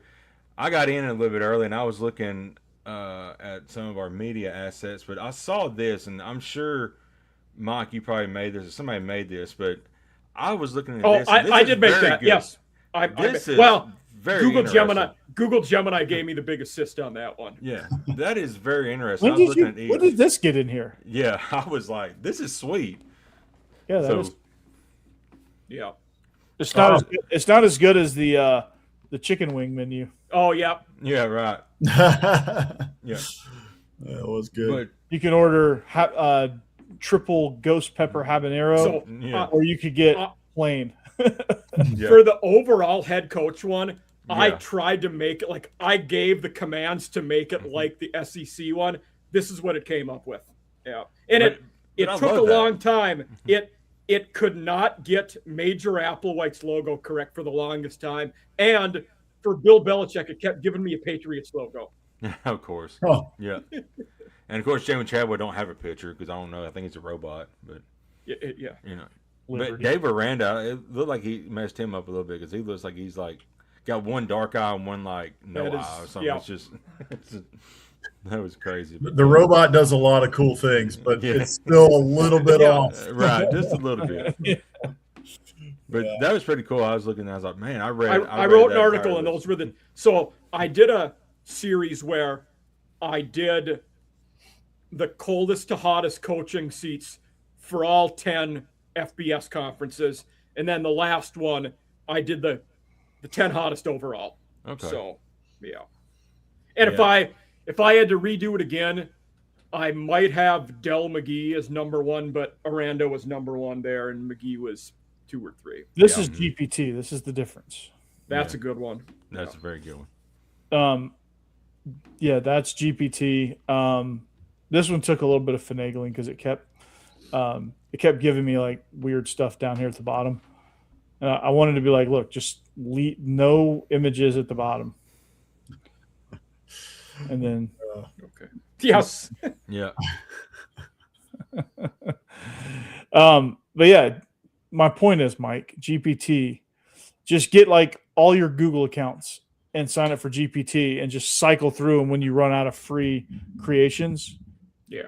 Speaker 2: I got in a little bit early, and I was looking at some of our media assets, but I saw this, and I'm sure, Mike, you probably made this, or somebody made this, but I was looking at this. and this
Speaker 3: I
Speaker 2: is
Speaker 3: did make
Speaker 2: very
Speaker 3: that.
Speaker 2: good.
Speaker 3: Yes.
Speaker 2: This is
Speaker 3: well,
Speaker 2: very
Speaker 3: Google
Speaker 2: interesting.
Speaker 3: Gemini gave me the big assist on that one.
Speaker 2: Yeah, that is very interesting.
Speaker 1: When
Speaker 2: I was
Speaker 1: did
Speaker 2: looking
Speaker 1: when
Speaker 2: at
Speaker 1: did this get in here?
Speaker 2: Yeah, I was like, this is sweet.
Speaker 1: Yeah, that
Speaker 2: So,
Speaker 1: is.
Speaker 3: Yeah.
Speaker 1: It's not as good as the chicken wing menu.
Speaker 3: Oh yeah.
Speaker 2: yeah, right.
Speaker 4: That
Speaker 2: Yeah.
Speaker 4: was good.
Speaker 2: But
Speaker 1: You can order triple ghost pepper habanero,
Speaker 3: So
Speaker 2: yeah,
Speaker 1: or you could get plain.
Speaker 2: yeah.
Speaker 3: for the overall head coach one, I
Speaker 2: Yeah.
Speaker 3: tried to make it like I gave the commands to make it like the SEC one. This is what it came up with. Yeah. And
Speaker 2: But
Speaker 3: it
Speaker 2: I
Speaker 3: took
Speaker 2: love
Speaker 3: a
Speaker 2: that.
Speaker 3: long time. It could not get Major Applewhite's logo correct for the longest time. And for Bill Belichick, it kept giving me a Patriots logo.
Speaker 2: Of course.
Speaker 4: Oh.
Speaker 2: Yeah. And of course, Jalen Chadwell don't have a picture because I don't know. I think he's a robot, but
Speaker 3: Yeah.
Speaker 2: you know. But
Speaker 1: Liberty.
Speaker 2: Dave Aranda, it looked like he messed him up a little bit because he looks like he's like got one dark eye and one like no
Speaker 3: That is-
Speaker 2: eye or something.
Speaker 3: yeah.
Speaker 2: It's just that was crazy. But
Speaker 4: The robot does a lot of cool things, but
Speaker 2: Yeah.
Speaker 4: it's still a little bit off.
Speaker 2: right, just a little bit. But that was pretty cool. I was looking, I was like, man, I
Speaker 3: I
Speaker 2: read
Speaker 3: wrote an
Speaker 2: that
Speaker 3: article,
Speaker 2: entire
Speaker 3: and
Speaker 2: list.
Speaker 3: those were the. So I did a series where I did the coldest to hottest coaching seats for all 10 FBS conferences, and then the last one I did the 10 hottest overall.
Speaker 2: Okay.
Speaker 3: So yeah, and
Speaker 2: Yeah.
Speaker 3: if I had to redo it again, I might have Dell McGee as number 1, but Aranda was number 1 there, and McGee was 2 or 3.
Speaker 1: This
Speaker 3: Yeah.
Speaker 1: is GPT. This is the difference.
Speaker 3: That's
Speaker 2: Yeah.
Speaker 3: a good one.
Speaker 2: That's a very good one.
Speaker 1: Yeah, that's GPT. This one took a little bit of finagling because it kept giving me like weird stuff down here at the bottom. I wanted to be like, look, just no images at the bottom. And then
Speaker 3: Okay. Yes.
Speaker 2: Yeah.
Speaker 1: But yeah, my point is, Mike, GPT, just get like all your Google accounts and sign up for GPT and just cycle through them when you run out of free creations.
Speaker 3: Yeah.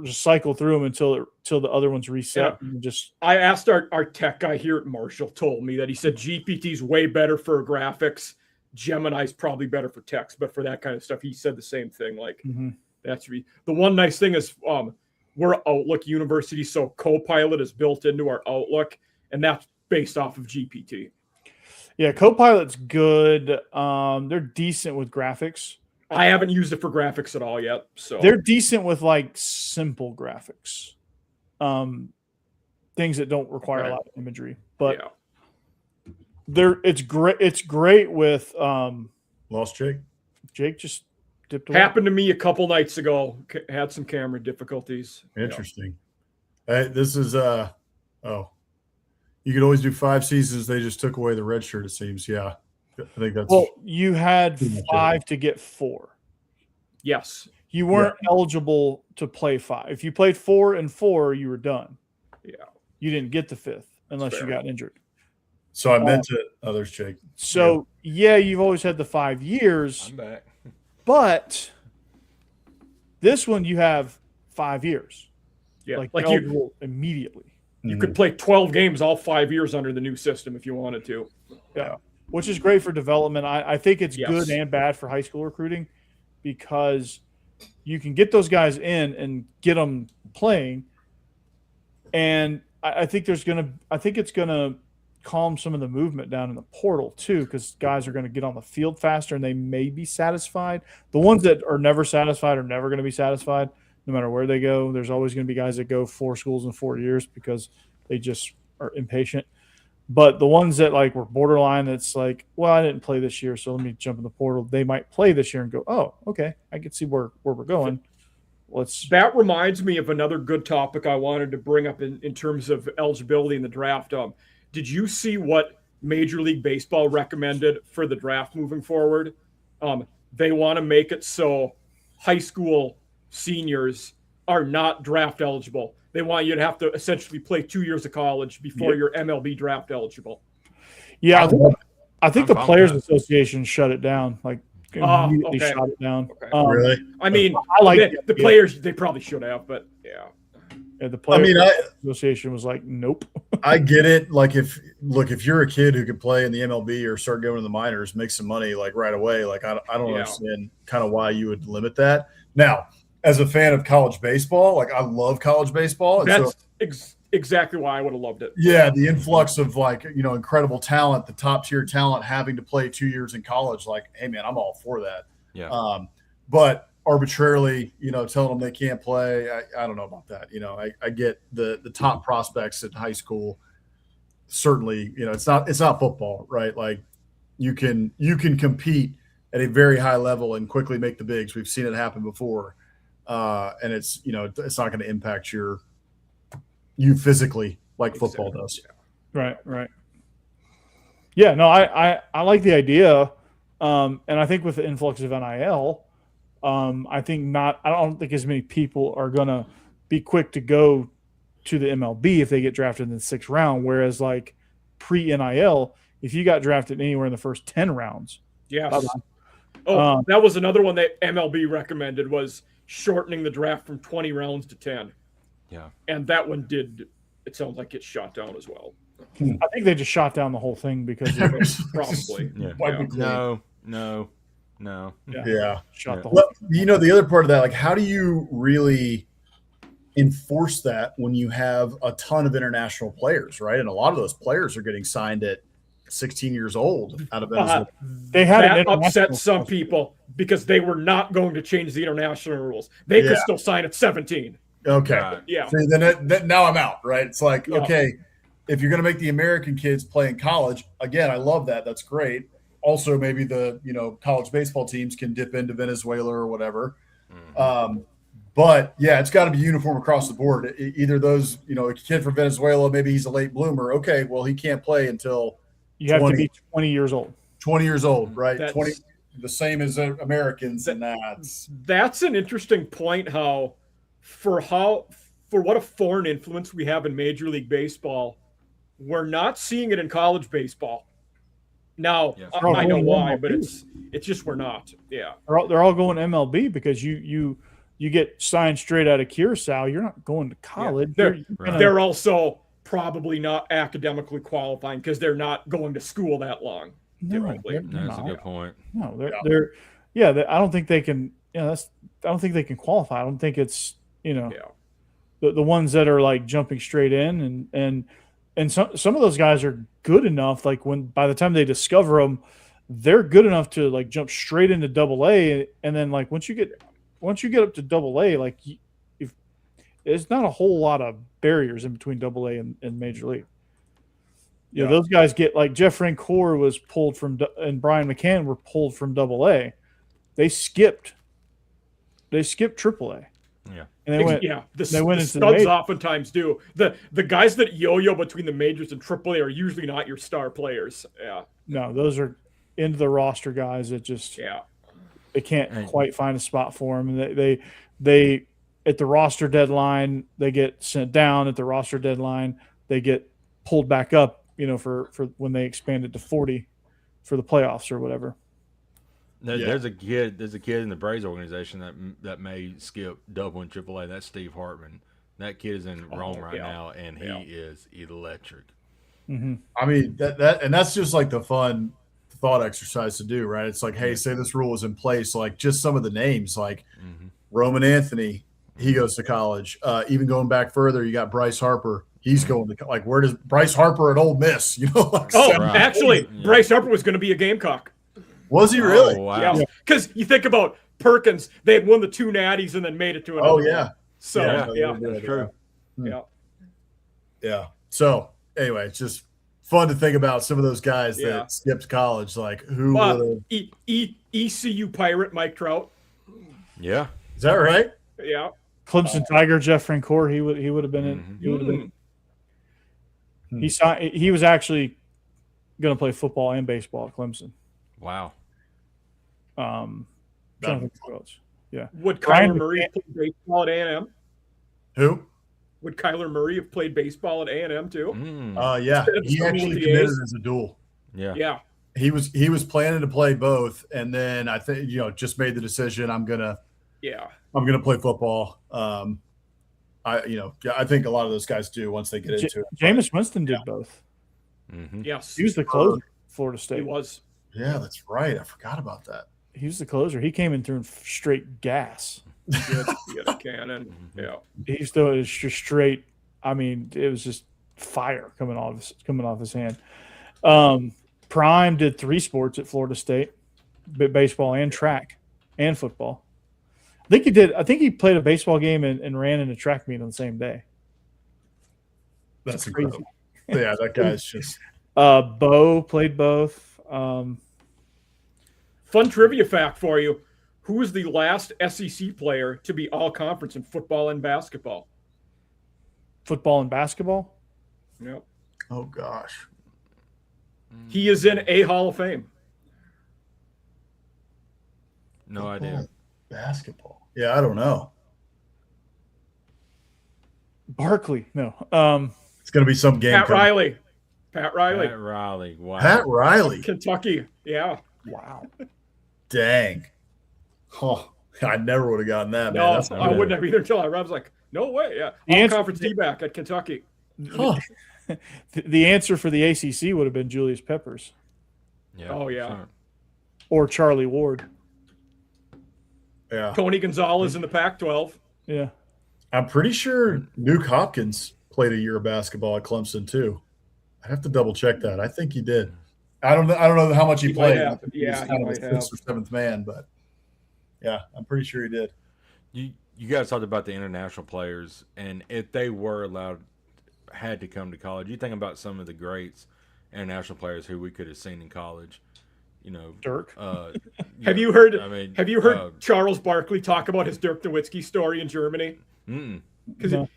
Speaker 1: Just cycle through them until the other ones reset.
Speaker 3: Yeah.
Speaker 1: And just
Speaker 3: I asked our tech guy here at Marshall, told me that he said GPT's way better for graphics. Gemini's probably better for text, but for that kind of stuff, he said the same thing. Like that's the one nice thing is we're Outlook University, so Copilot is built into our Outlook, and that's based off of GPT.
Speaker 1: Yeah, Copilot's good. They're decent with graphics.
Speaker 3: I haven't used it for graphics at all yet. So
Speaker 1: they're decent with like simple graphics. Things that don't require a lot of imagery. But it's great with
Speaker 4: Lost Jake.
Speaker 1: Jake just dipped away.
Speaker 3: Happened to me a couple nights ago. Had some camera difficulties.
Speaker 4: Interesting. This is you could always do 5 seasons. They just took away the red shirt, it seems. Yeah. I think that's
Speaker 1: you had 5 to get 4.
Speaker 3: Yes.
Speaker 1: You weren't eligible to play 5. If you played 4 and 4, you were done.
Speaker 3: Yeah.
Speaker 1: You didn't get the 5th unless you got injured.
Speaker 4: So I meant to others, Jake.
Speaker 1: So you've always had the 5 years.
Speaker 2: I'm back.
Speaker 1: But this one you have 5 years.
Speaker 3: Yeah.
Speaker 1: Like
Speaker 3: you
Speaker 1: immediately.
Speaker 3: You could play 12 games all 5 years under the new system if you wanted to.
Speaker 1: Yeah. Which is great for development. I think it's good and bad for high school recruiting because you can get those guys in and get them playing. And I think it's gonna calm some of the movement down in the portal too, because guys are gonna get on the field faster and they may be satisfied. The ones that are never satisfied are never gonna be satisfied. No matter where they go, there's always going to be guys that go 4 schools in 4 years because they just are impatient. But the ones that like were borderline, that's like, well, I didn't play this year, so let me jump in the portal. They might play this year and go, oh, okay, I can see where we're going.
Speaker 3: That reminds me of another good topic I wanted to bring up in terms of eligibility in the draft. Did you see what Major League Baseball recommended for the draft moving forward? They want to make it so high school seniors are not draft eligible. They want you to have to essentially play 2 years of college before you're MLB draft eligible.
Speaker 1: Yeah, I think the Players Association shut it down. Like immediately shut it down.
Speaker 3: Okay.
Speaker 4: Really?
Speaker 3: I mean,
Speaker 1: I like
Speaker 3: the players. They probably should have, but yeah.
Speaker 1: The Players Association was like, nope.
Speaker 4: I get it. Like if you're a kid who could play in the MLB or start going to the minors, make some money like right away. Like I don't understand kind of why you would limit that. Now, as a fan of college baseball, like I love college baseball.
Speaker 3: That's exactly why I would have loved it.
Speaker 4: Yeah, the influx of like, incredible talent, the top tier talent having to play 2 years in college. Like, hey man, I'm all for that.
Speaker 2: Yeah.
Speaker 4: But arbitrarily, telling them they can't play, I don't know about that. I get the top prospects in high school. Certainly, it's not football, right? Like you can compete at a very high level and quickly make the bigs. We've seen it happen before. And it's not going to impact you physically like football does.
Speaker 1: Right. Yeah, no, I like the idea. And I think with the influx of NIL, I don't think as many people are going to be quick to go to the MLB if they get drafted in the 6th round. Whereas like pre-NIL, if you got drafted anywhere in the first 10 rounds.
Speaker 3: Yes.
Speaker 1: Bye-bye.
Speaker 3: That was another one that MLB recommended was shortening the draft from 20 rounds to 10.
Speaker 2: Yeah.
Speaker 3: And that one it sounds like it shot down as well.
Speaker 1: I think they just shot down the whole thing because
Speaker 3: probably.
Speaker 2: Yeah. No.
Speaker 4: Yeah.
Speaker 1: Shot the whole thing.
Speaker 4: The other part of that, like how do you really enforce that when you have a ton of international players, right? And a lot of those players are getting signed at 16 years old out of Venezuela.
Speaker 1: They had
Speaker 3: that upset some people because they were not going to change the international rules. They could still sign at 17.
Speaker 4: Okay.
Speaker 3: Yeah.
Speaker 4: See, then now I'm out, right? It's like, okay, if you're going to make the American kids play in college, again, I love that. That's great. Also, maybe the college baseball teams can dip into Venezuela or whatever. But yeah, it's got to be uniform across the board. Either those, a kid from Venezuela, maybe he's a late bloomer. Okay, well, he can't play until
Speaker 1: You have to
Speaker 4: 20,
Speaker 1: be 20 years old.
Speaker 4: 20 years old, right? 20,
Speaker 3: That's
Speaker 4: the same as Americans, and
Speaker 3: that's an interesting point. For what a foreign influence we have in Major League Baseball, we're not seeing it in college baseball. Now,
Speaker 2: Yes.
Speaker 3: I know why,
Speaker 1: MLB.
Speaker 3: but it's just we're not. Yeah.
Speaker 1: They're all going MLB because you get signed straight out of Curacao. You're not going to college.
Speaker 3: They're,
Speaker 1: You're
Speaker 2: Right.
Speaker 3: they're also probably not academically qualifying because they're not going to school that long. Typically.
Speaker 2: That's a good point.
Speaker 1: No, I don't think they can. I don't think they can qualify. I don't think it's
Speaker 3: Yeah.
Speaker 1: the ones that are like jumping straight in and some of those guys are good enough. Like by the time they discover them, they're good enough to like jump straight into AA, and then like once you get up to AA, like if there's not a whole lot of barriers in between AA and Major League.
Speaker 4: Yeah.
Speaker 1: Those guys get like Jeff Rancour was pulled from, and Brian McCann were pulled from AA. They skipped AAA.
Speaker 2: Yeah.
Speaker 1: And they went.
Speaker 3: The
Speaker 1: went into the
Speaker 3: studs
Speaker 1: majors.
Speaker 3: oftentimes do. The guys that yo-yo between the majors and AAA are usually not your star players. Yeah.
Speaker 1: No, those are into the roster guys that just they can't quite find a spot for them, and they at the roster deadline they get sent down. At the roster deadline they get pulled back up. For when they expanded to 40 for the playoffs or whatever.
Speaker 2: There's a kid in the Braves organization that may skip double in AAA. That's Steve Hartman. That kid is in Rome right now, and he is electric.
Speaker 1: Mm-hmm.
Speaker 4: I mean that's just like the fun thought exercise to do, right? It's like, hey, say this rule is in place, like just some of the names, like Roman Anthony, he goes to college. Even going back further, you got Bryce Harper. He's going to where does Bryce Harper at Ole Miss?
Speaker 3: Actually, Bryce Harper was going to be a Gamecock.
Speaker 4: Was he really?
Speaker 2: Oh, wow.
Speaker 3: Yeah, because you think about Perkins, they had won the 2 natties and then made it to another.
Speaker 4: Oh yeah.
Speaker 3: One. So
Speaker 2: That's true.
Speaker 3: Yeah.
Speaker 4: So anyway, it's just fun to think about some of those guys that skipped college. Like who would have
Speaker 3: ECU Pirate Mike Trout.
Speaker 2: Yeah.
Speaker 4: Is that right?
Speaker 3: Yeah.
Speaker 1: Clemson Tiger Jeff Rancour, he would have been in. He would have been. He was actually going to play football and baseball at Clemson.
Speaker 2: Wow.
Speaker 1: Trying to think who else. Yeah.
Speaker 3: Would Kyler Murray have played baseball at A&M?
Speaker 4: Who?
Speaker 3: Would Kyler Murray have played baseball at A&M too?
Speaker 4: Yeah. He actually committed as a dual.
Speaker 2: Yeah.
Speaker 3: Yeah.
Speaker 4: He was planning to play both, and then I think just made the decision. I'm gonna play football. I think a lot of those guys do once they get into it.
Speaker 1: Jameis Winston did both.
Speaker 2: Mm-hmm.
Speaker 3: Yes.
Speaker 1: He was the closer for Florida State.
Speaker 3: He was.
Speaker 4: Yeah, that's right. I forgot about that.
Speaker 1: He was the closer. He came in through straight gas.
Speaker 3: He had a cannon. Yeah.
Speaker 1: He still is just straight. I mean, it was just fire coming off his hand. Prime did 3 sports at Florida State: baseball and track and football. I think he played a baseball game and ran in a track meet on the same day.
Speaker 4: That's incredible. Yeah, that guy's just.
Speaker 1: Bo played both.
Speaker 3: Fun trivia fact for you: who was the last SEC player to be all conference in football and basketball?
Speaker 1: Football and basketball?
Speaker 3: Yep.
Speaker 4: Oh gosh.
Speaker 3: He is in a Hall of Fame.
Speaker 2: No idea.
Speaker 4: Basketball. Yeah, I don't know.
Speaker 1: Barkley. No.
Speaker 4: It's going to be some game.
Speaker 3: Pat Riley.
Speaker 2: Wow.
Speaker 4: Pat Riley.
Speaker 3: Kentucky. Yeah.
Speaker 1: Wow.
Speaker 4: Dang. Oh, I never would have gotten that,
Speaker 3: No,
Speaker 4: man.
Speaker 3: I wouldn't have either until I was like, no way. Yeah. All conference D-back at Kentucky.
Speaker 4: Huh.
Speaker 1: The answer for the ACC would have been Julius Peppers.
Speaker 2: Yeah.
Speaker 3: Oh, yeah.
Speaker 2: Sure.
Speaker 1: Or Charlie Ward.
Speaker 4: Yeah.
Speaker 3: Tony Gonzalez in the Pac-12.
Speaker 1: Yeah.
Speaker 4: I'm pretty sure Nuke Hopkins played a year of basketball at Clemson too. I'd have to double check that. I think he did. I don't know how much he played.
Speaker 3: Might have. Yeah,
Speaker 4: he was kind of
Speaker 3: might
Speaker 4: a
Speaker 3: have.
Speaker 4: 6th or 7th man, but yeah, I'm pretty sure he did.
Speaker 2: You guys talked about the international players, and if they were had to come to college, you think about some of the greats international players who we could have seen in college.
Speaker 1: Dirk.
Speaker 3: Have you heard?
Speaker 2: I mean,
Speaker 3: have you heard Charles Barkley talk about his Dirk Nowitzki story in Germany? Because
Speaker 1: No.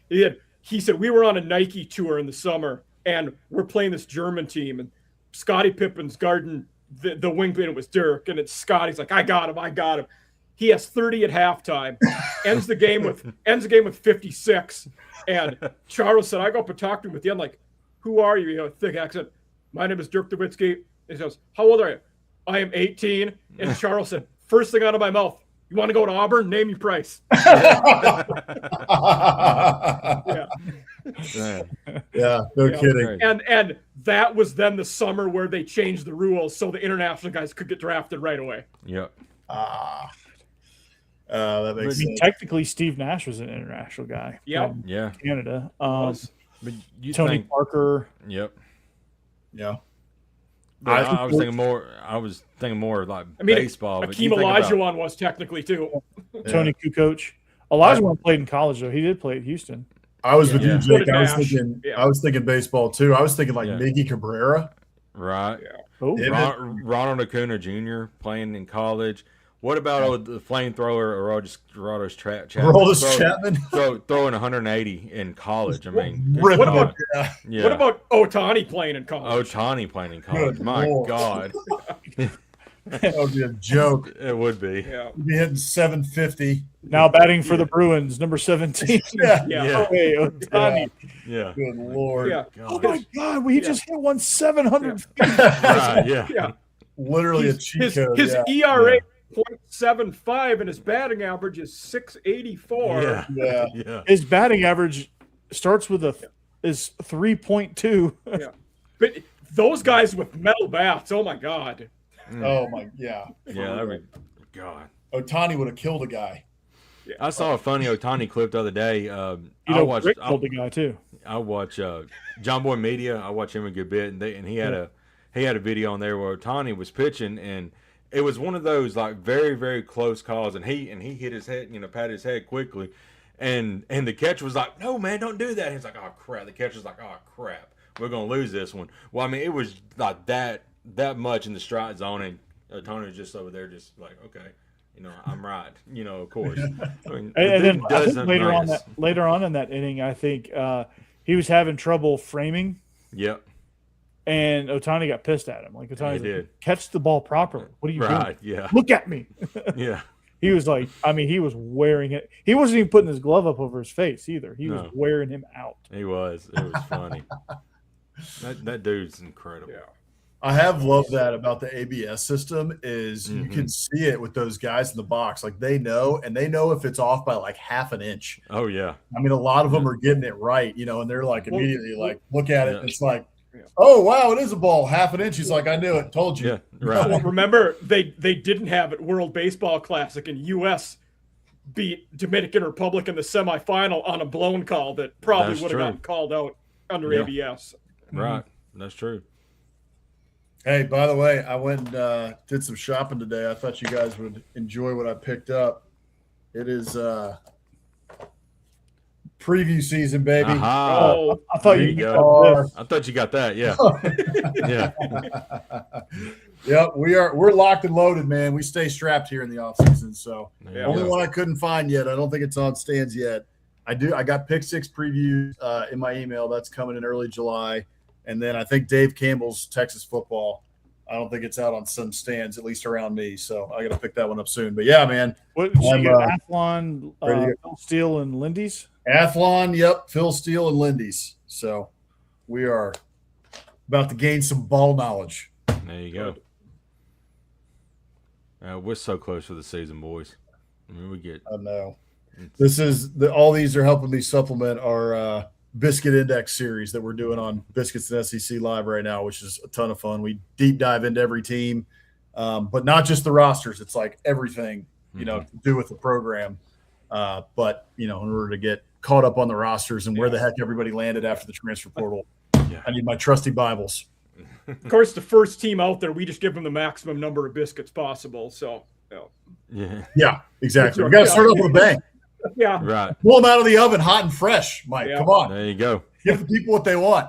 Speaker 3: he said we were on a Nike tour in the summer and we're playing this German team and Scottie Pippen's guarding the wingman. It was Dirk, and it's Scotty's like, I got him. He has 30 at halftime, ends the game with 56. And Charles said, I go up and talk to him at the end, like, who are you? You know, thick accent. My name is Dirk Nowitzki. He goes, how old are you? I am 18. And Charles said, first thing out of my mouth, you want to go to Auburn? Name your price.
Speaker 4: Yeah, no kidding.
Speaker 3: And that was then the summer where they changed the rules so the international guys could get drafted right away.
Speaker 2: Yep.
Speaker 4: That makes sense.
Speaker 1: Technically, Steve Nash was an international guy.
Speaker 3: Yep.
Speaker 1: from
Speaker 2: Yeah.
Speaker 1: Canada.
Speaker 2: But you
Speaker 1: Tony
Speaker 2: think,
Speaker 1: Parker.
Speaker 2: Yep.
Speaker 4: Yeah.
Speaker 2: But I was thinking more like
Speaker 3: I mean,
Speaker 2: baseball. but you
Speaker 3: Akeem
Speaker 2: think about-
Speaker 3: Olajuwon was technically too.
Speaker 1: Tony Kukoc. Olajuwon played in college though. He did play at Houston.
Speaker 4: I was with you,
Speaker 2: Yeah.
Speaker 4: Jake.
Speaker 3: So did Nash.
Speaker 4: I was thinking baseball too. I was thinking like
Speaker 2: Yeah.
Speaker 4: Miggy Cabrera.
Speaker 2: Right.
Speaker 1: Oh,
Speaker 4: Yeah.
Speaker 2: Ronald Acuna Jr. playing in college. What about the flamethrower Aroldis Chapman?
Speaker 4: Aroldis Chapman.
Speaker 2: Throwing 180 in college. I mean,
Speaker 4: Rip
Speaker 3: What
Speaker 4: him.
Speaker 3: about-
Speaker 2: yeah.
Speaker 3: What about Otani playing in college?
Speaker 2: Ohtani playing in college?
Speaker 4: Good
Speaker 2: My
Speaker 4: Lord.
Speaker 2: God,
Speaker 4: That would be a joke.
Speaker 2: it would be.
Speaker 3: Yeah.
Speaker 4: He'd be hitting 750.
Speaker 1: now batting for the Bruins, number 17.
Speaker 4: Yeah.
Speaker 2: Yeah.
Speaker 1: Hey, Otani.
Speaker 2: Yeah.
Speaker 4: Good Lord.
Speaker 3: Yeah.
Speaker 1: Oh
Speaker 2: God.
Speaker 1: my God, we just hit one 700 feet.
Speaker 2: Right, yeah.
Speaker 3: Yeah.
Speaker 4: Literally a cheat
Speaker 3: His
Speaker 4: code.
Speaker 3: his
Speaker 4: yeah.
Speaker 3: ERA 0.75 and his batting average is 684.
Speaker 2: Yeah.
Speaker 4: Yeah.
Speaker 2: Yeah.
Speaker 1: His batting average starts with is 3.2.
Speaker 3: But those guys with metal bats, oh my God.
Speaker 4: Oh my. Yeah.
Speaker 2: Yeah. That'd be, God.
Speaker 4: Otani would have killed a guy.
Speaker 2: I saw a funny Ohtani clip the other day.
Speaker 1: You know, Rick killed the guy too.
Speaker 2: I watch John Boy Media. I watch him a good bit, and he had a video on there where Ohtani was pitching, and it was one of those like very very close calls, and he hit his head, patted his head quickly, and the catcher was like, "No man, don't do that." He's like, "Oh crap!" The catcher's like, "Oh crap, we're gonna lose this one." Well, I mean, it was like that much in the strike zone, and Ohtani was just over there, just like, okay. I'm right. Of course. I mean,
Speaker 1: And then I think
Speaker 2: doesn't
Speaker 1: later on in that inning, I think he was having trouble framing,
Speaker 2: Yep.
Speaker 1: and Otani got pissed at him. Like Otani
Speaker 2: He did.
Speaker 1: catch the ball properly. What are you
Speaker 2: Right.
Speaker 1: doing?
Speaker 2: Yeah.
Speaker 1: Look at me.
Speaker 2: Yeah.
Speaker 1: He was like, I mean, he was wearing it. He wasn't even putting his glove up over his face either. He was wearing him out.
Speaker 2: He was. It was funny. that dude's incredible.
Speaker 3: Yeah.
Speaker 4: I have loved that about the ABS system is you can see it with those guys in the box. Like they know, and they know if it's off by like half an inch.
Speaker 2: Oh yeah.
Speaker 4: I mean, a lot of them are getting it right, and they're like immediately like, look at it.
Speaker 2: Yeah.
Speaker 4: And it's like, oh, wow, it is a ball. Half an inch. He's like, I knew it. Told you.
Speaker 2: Yeah. Right.
Speaker 3: Well, remember, they didn't have it World Baseball Classic, and U.S. beat Dominican Republic in the semifinal on a blown call that probably
Speaker 2: That's
Speaker 3: would have
Speaker 2: true.
Speaker 3: gotten called out under
Speaker 2: Yeah.
Speaker 3: ABS.
Speaker 2: Right. That's true.
Speaker 4: Hey, by the way, I went and did some shopping today. I thought you guys would enjoy what I picked up. It is preview season, baby.
Speaker 2: Aha.
Speaker 3: Oh,
Speaker 1: I thought
Speaker 2: There
Speaker 1: you
Speaker 2: you
Speaker 1: got
Speaker 2: go.
Speaker 1: this.
Speaker 2: I thought you got that. Yeah. Yeah.
Speaker 4: Yep, we're locked and loaded, man. We stay strapped here in the off season. So
Speaker 2: There you
Speaker 4: only
Speaker 2: go.
Speaker 4: one I couldn't find yet. I don't think it's on stands yet. I got Pick Six previews in my email. That's coming in early July. And then I think Dave Campbell's Texas football. I don't think it's out on some stands, at least around me. So I got to pick that one up soon. But yeah, man.
Speaker 1: What did you
Speaker 4: I'm,
Speaker 1: get? Athlon,
Speaker 4: ready to
Speaker 1: Phil Steele, and Lindy's?
Speaker 4: Athlon, yep, Phil Steele and Lindy's. So we are about to gain some ball knowledge.
Speaker 2: There you go. We're so close to the season, boys. I mean, we get.
Speaker 4: I know. This is all these are helping me supplement our Biscuit Index series that we're doing on Biscuits and SEC Live right now, which is a ton of fun. We deep dive into every team, but not just the rosters. It's like everything, to do with the program. But, in order to get caught up on the rosters and where the heck everybody landed after the transfer portal, I need my trusty Bibles.
Speaker 3: of course, the first team out there, we just give them the maximum number of biscuits possible. So,
Speaker 2: Yeah.
Speaker 4: Yeah, exactly. We got to start off with a bang.
Speaker 3: yeah.
Speaker 2: Right.
Speaker 4: Pull them out of the oven hot and fresh, Mike.
Speaker 3: Yeah.
Speaker 4: Come on.
Speaker 2: There you go.
Speaker 4: Give the people what they want.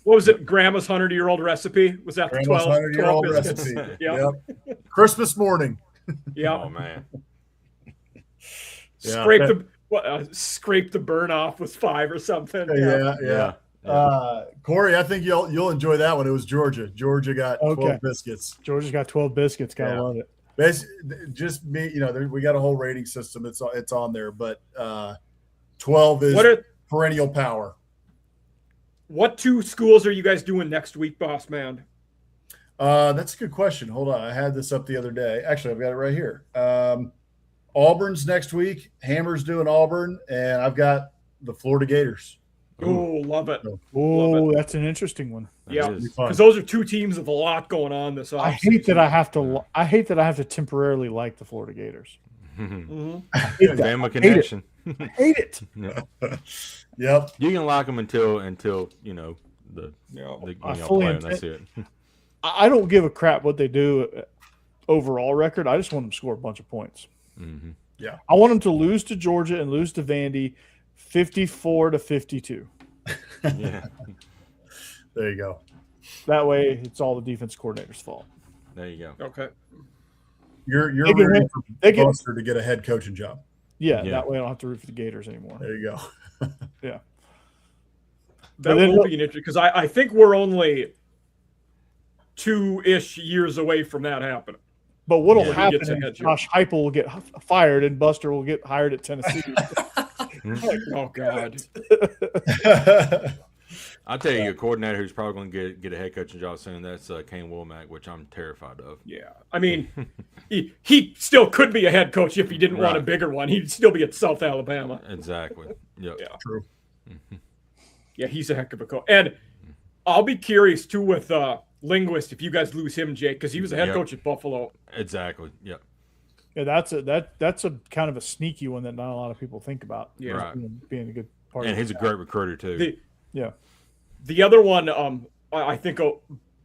Speaker 3: What was it? Grandma's 100-year-old recipe? Was that the
Speaker 4: Grandma's
Speaker 3: 12
Speaker 4: 100-year-old
Speaker 3: biscuits?
Speaker 4: recipe.
Speaker 3: Yeah.
Speaker 4: Yep. Christmas morning.
Speaker 3: Yeah.
Speaker 2: Oh man.
Speaker 4: Yeah.
Speaker 3: Scrape the burn off with 5 or something.
Speaker 4: Yeah. Corey, I think you'll enjoy that one. It was Georgia. Georgia got 12 biscuits.
Speaker 1: Georgia's got 12 biscuits. Gotta love it.
Speaker 4: Just me, we got a whole rating system. It's on there, but 12 is perennial power.
Speaker 3: What 2 schools are you guys doing next week, boss man?
Speaker 4: That's a good question. Hold on. I had this up the other day. Actually, I've got it right here. Auburn's next week. Hammer's doing Auburn, and I've got the Florida Gators.
Speaker 3: Oh, love it.
Speaker 1: Oh, that's an interesting one.
Speaker 3: Yeah, because those are 2 teams with a lot going on this offseason.
Speaker 1: I hate that I have to temporarily like the Florida Gators.
Speaker 2: I hate that. Bama connection.
Speaker 1: I hate it.
Speaker 4: Yep.
Speaker 2: You can like them until the play them. That's it.
Speaker 1: I don't give a crap what they do overall record. I just want them to score a bunch of points.
Speaker 2: Mm-hmm.
Speaker 4: Yeah.
Speaker 1: I want them to lose to Georgia and lose to Vandy 54-52.
Speaker 2: Yeah.
Speaker 4: There you go.
Speaker 1: That way it's all the defense coordinator's fault.
Speaker 2: There you go.
Speaker 3: Okay.
Speaker 4: You're rooting for Buster to get a head coaching job.
Speaker 1: Yeah, that way I don't have to root for the Gators anymore.
Speaker 4: There you go.
Speaker 1: Yeah.
Speaker 3: That will be an interesting because I think we're only 2-ish years away from that happening.
Speaker 1: But what will happen is Josh Heupel will get fired and Buster will get hired at Tennessee.
Speaker 3: Oh, God.
Speaker 2: I'll tell you, a coordinator who's probably going to get a head coaching job soon, that's Kane Womack, which I'm terrified of.
Speaker 3: Yeah. I mean, he still could be a head coach if he didn't want a bigger one. He'd still be at South Alabama.
Speaker 2: Exactly. Yep.
Speaker 3: Yeah.
Speaker 4: True.
Speaker 3: Yeah, he's a heck of a coach. And I'll be curious, too, with Linguist, if you guys lose him, Jake, because he was a head coach at Buffalo.
Speaker 2: Exactly. Yep.
Speaker 1: Yeah, that's a kind of a sneaky one that not a lot of people think about.
Speaker 3: Yeah.
Speaker 2: Right.
Speaker 1: Being a good part.
Speaker 2: And he's a great recruiter, too.
Speaker 3: The other one, I think,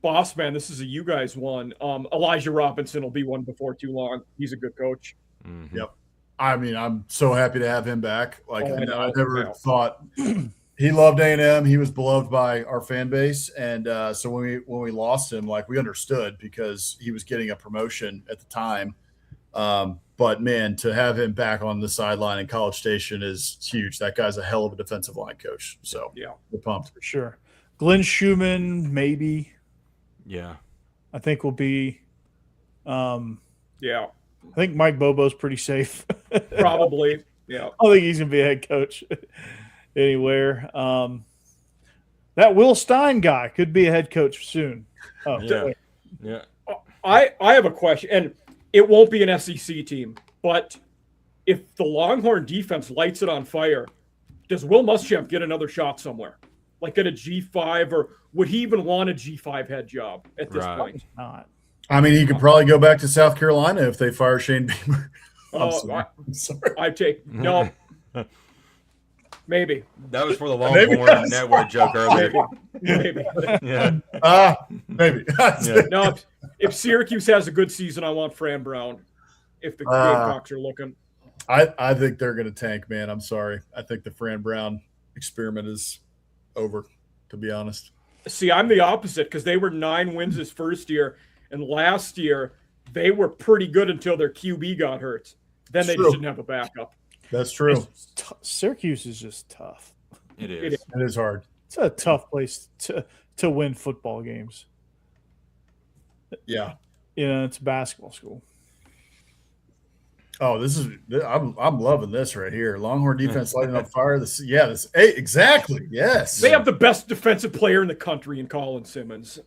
Speaker 3: boss man, this is a you guys one. Elijah Robinson will be one before too long. He's a good coach.
Speaker 2: Mm-hmm.
Speaker 4: Yep. I mean, I'm so happy to have him back. Like, I never thought he loved A&M. He was beloved by our fan base, and so when we lost him, like, we understood because he was getting a promotion at the time. But man, to have him back on the sideline in College Station is huge. That guy's a hell of a defensive line coach. So
Speaker 3: yeah,
Speaker 4: we're pumped
Speaker 1: for sure. Glenn Schumann, maybe.
Speaker 2: Yeah,
Speaker 1: I think will be.
Speaker 3: Yeah,
Speaker 1: I think Mike Bobo's pretty safe.
Speaker 3: Probably. Yeah,
Speaker 1: I don't think he's gonna be a head coach anywhere. That Will Stein guy could be a head coach soon. Oh,
Speaker 2: yeah.
Speaker 3: I have a question, and it won't be an SEC team, but if the Longhorn defense lights it on fire, does Will Muschamp get another shot somewhere? Like at a G5, or would he even want a G5 head job at this point?
Speaker 1: Not.
Speaker 4: I mean, he could probably go back to South Carolina if they fire Shane Beamer. I'm sorry.
Speaker 3: I take no. Maybe
Speaker 2: that was for the Longhorn Network joke earlier.
Speaker 3: Maybe.
Speaker 2: Yeah.
Speaker 4: Maybe.
Speaker 3: No, if Syracuse has a good season, I want Fran Brown. If the Gamecocks are looking,
Speaker 4: I think they're going to tank, man. I'm sorry. I think the Fran Brown experiment is over, to be honest.
Speaker 3: See, I'm the opposite because they were 9 wins his first year, and last year they were pretty good until their QB got hurt. Then they just didn't have a backup.
Speaker 4: That's true.
Speaker 1: Syracuse is just tough.
Speaker 2: It is.
Speaker 4: It is hard.
Speaker 1: It's a tough place to win football games.
Speaker 4: Yeah.
Speaker 1: It's a basketball school.
Speaker 4: Oh, I'm loving this right here. Longhorn defense lighting on fire. Exactly. Yes.
Speaker 3: They have the best defensive player in the country in Colin Simmons.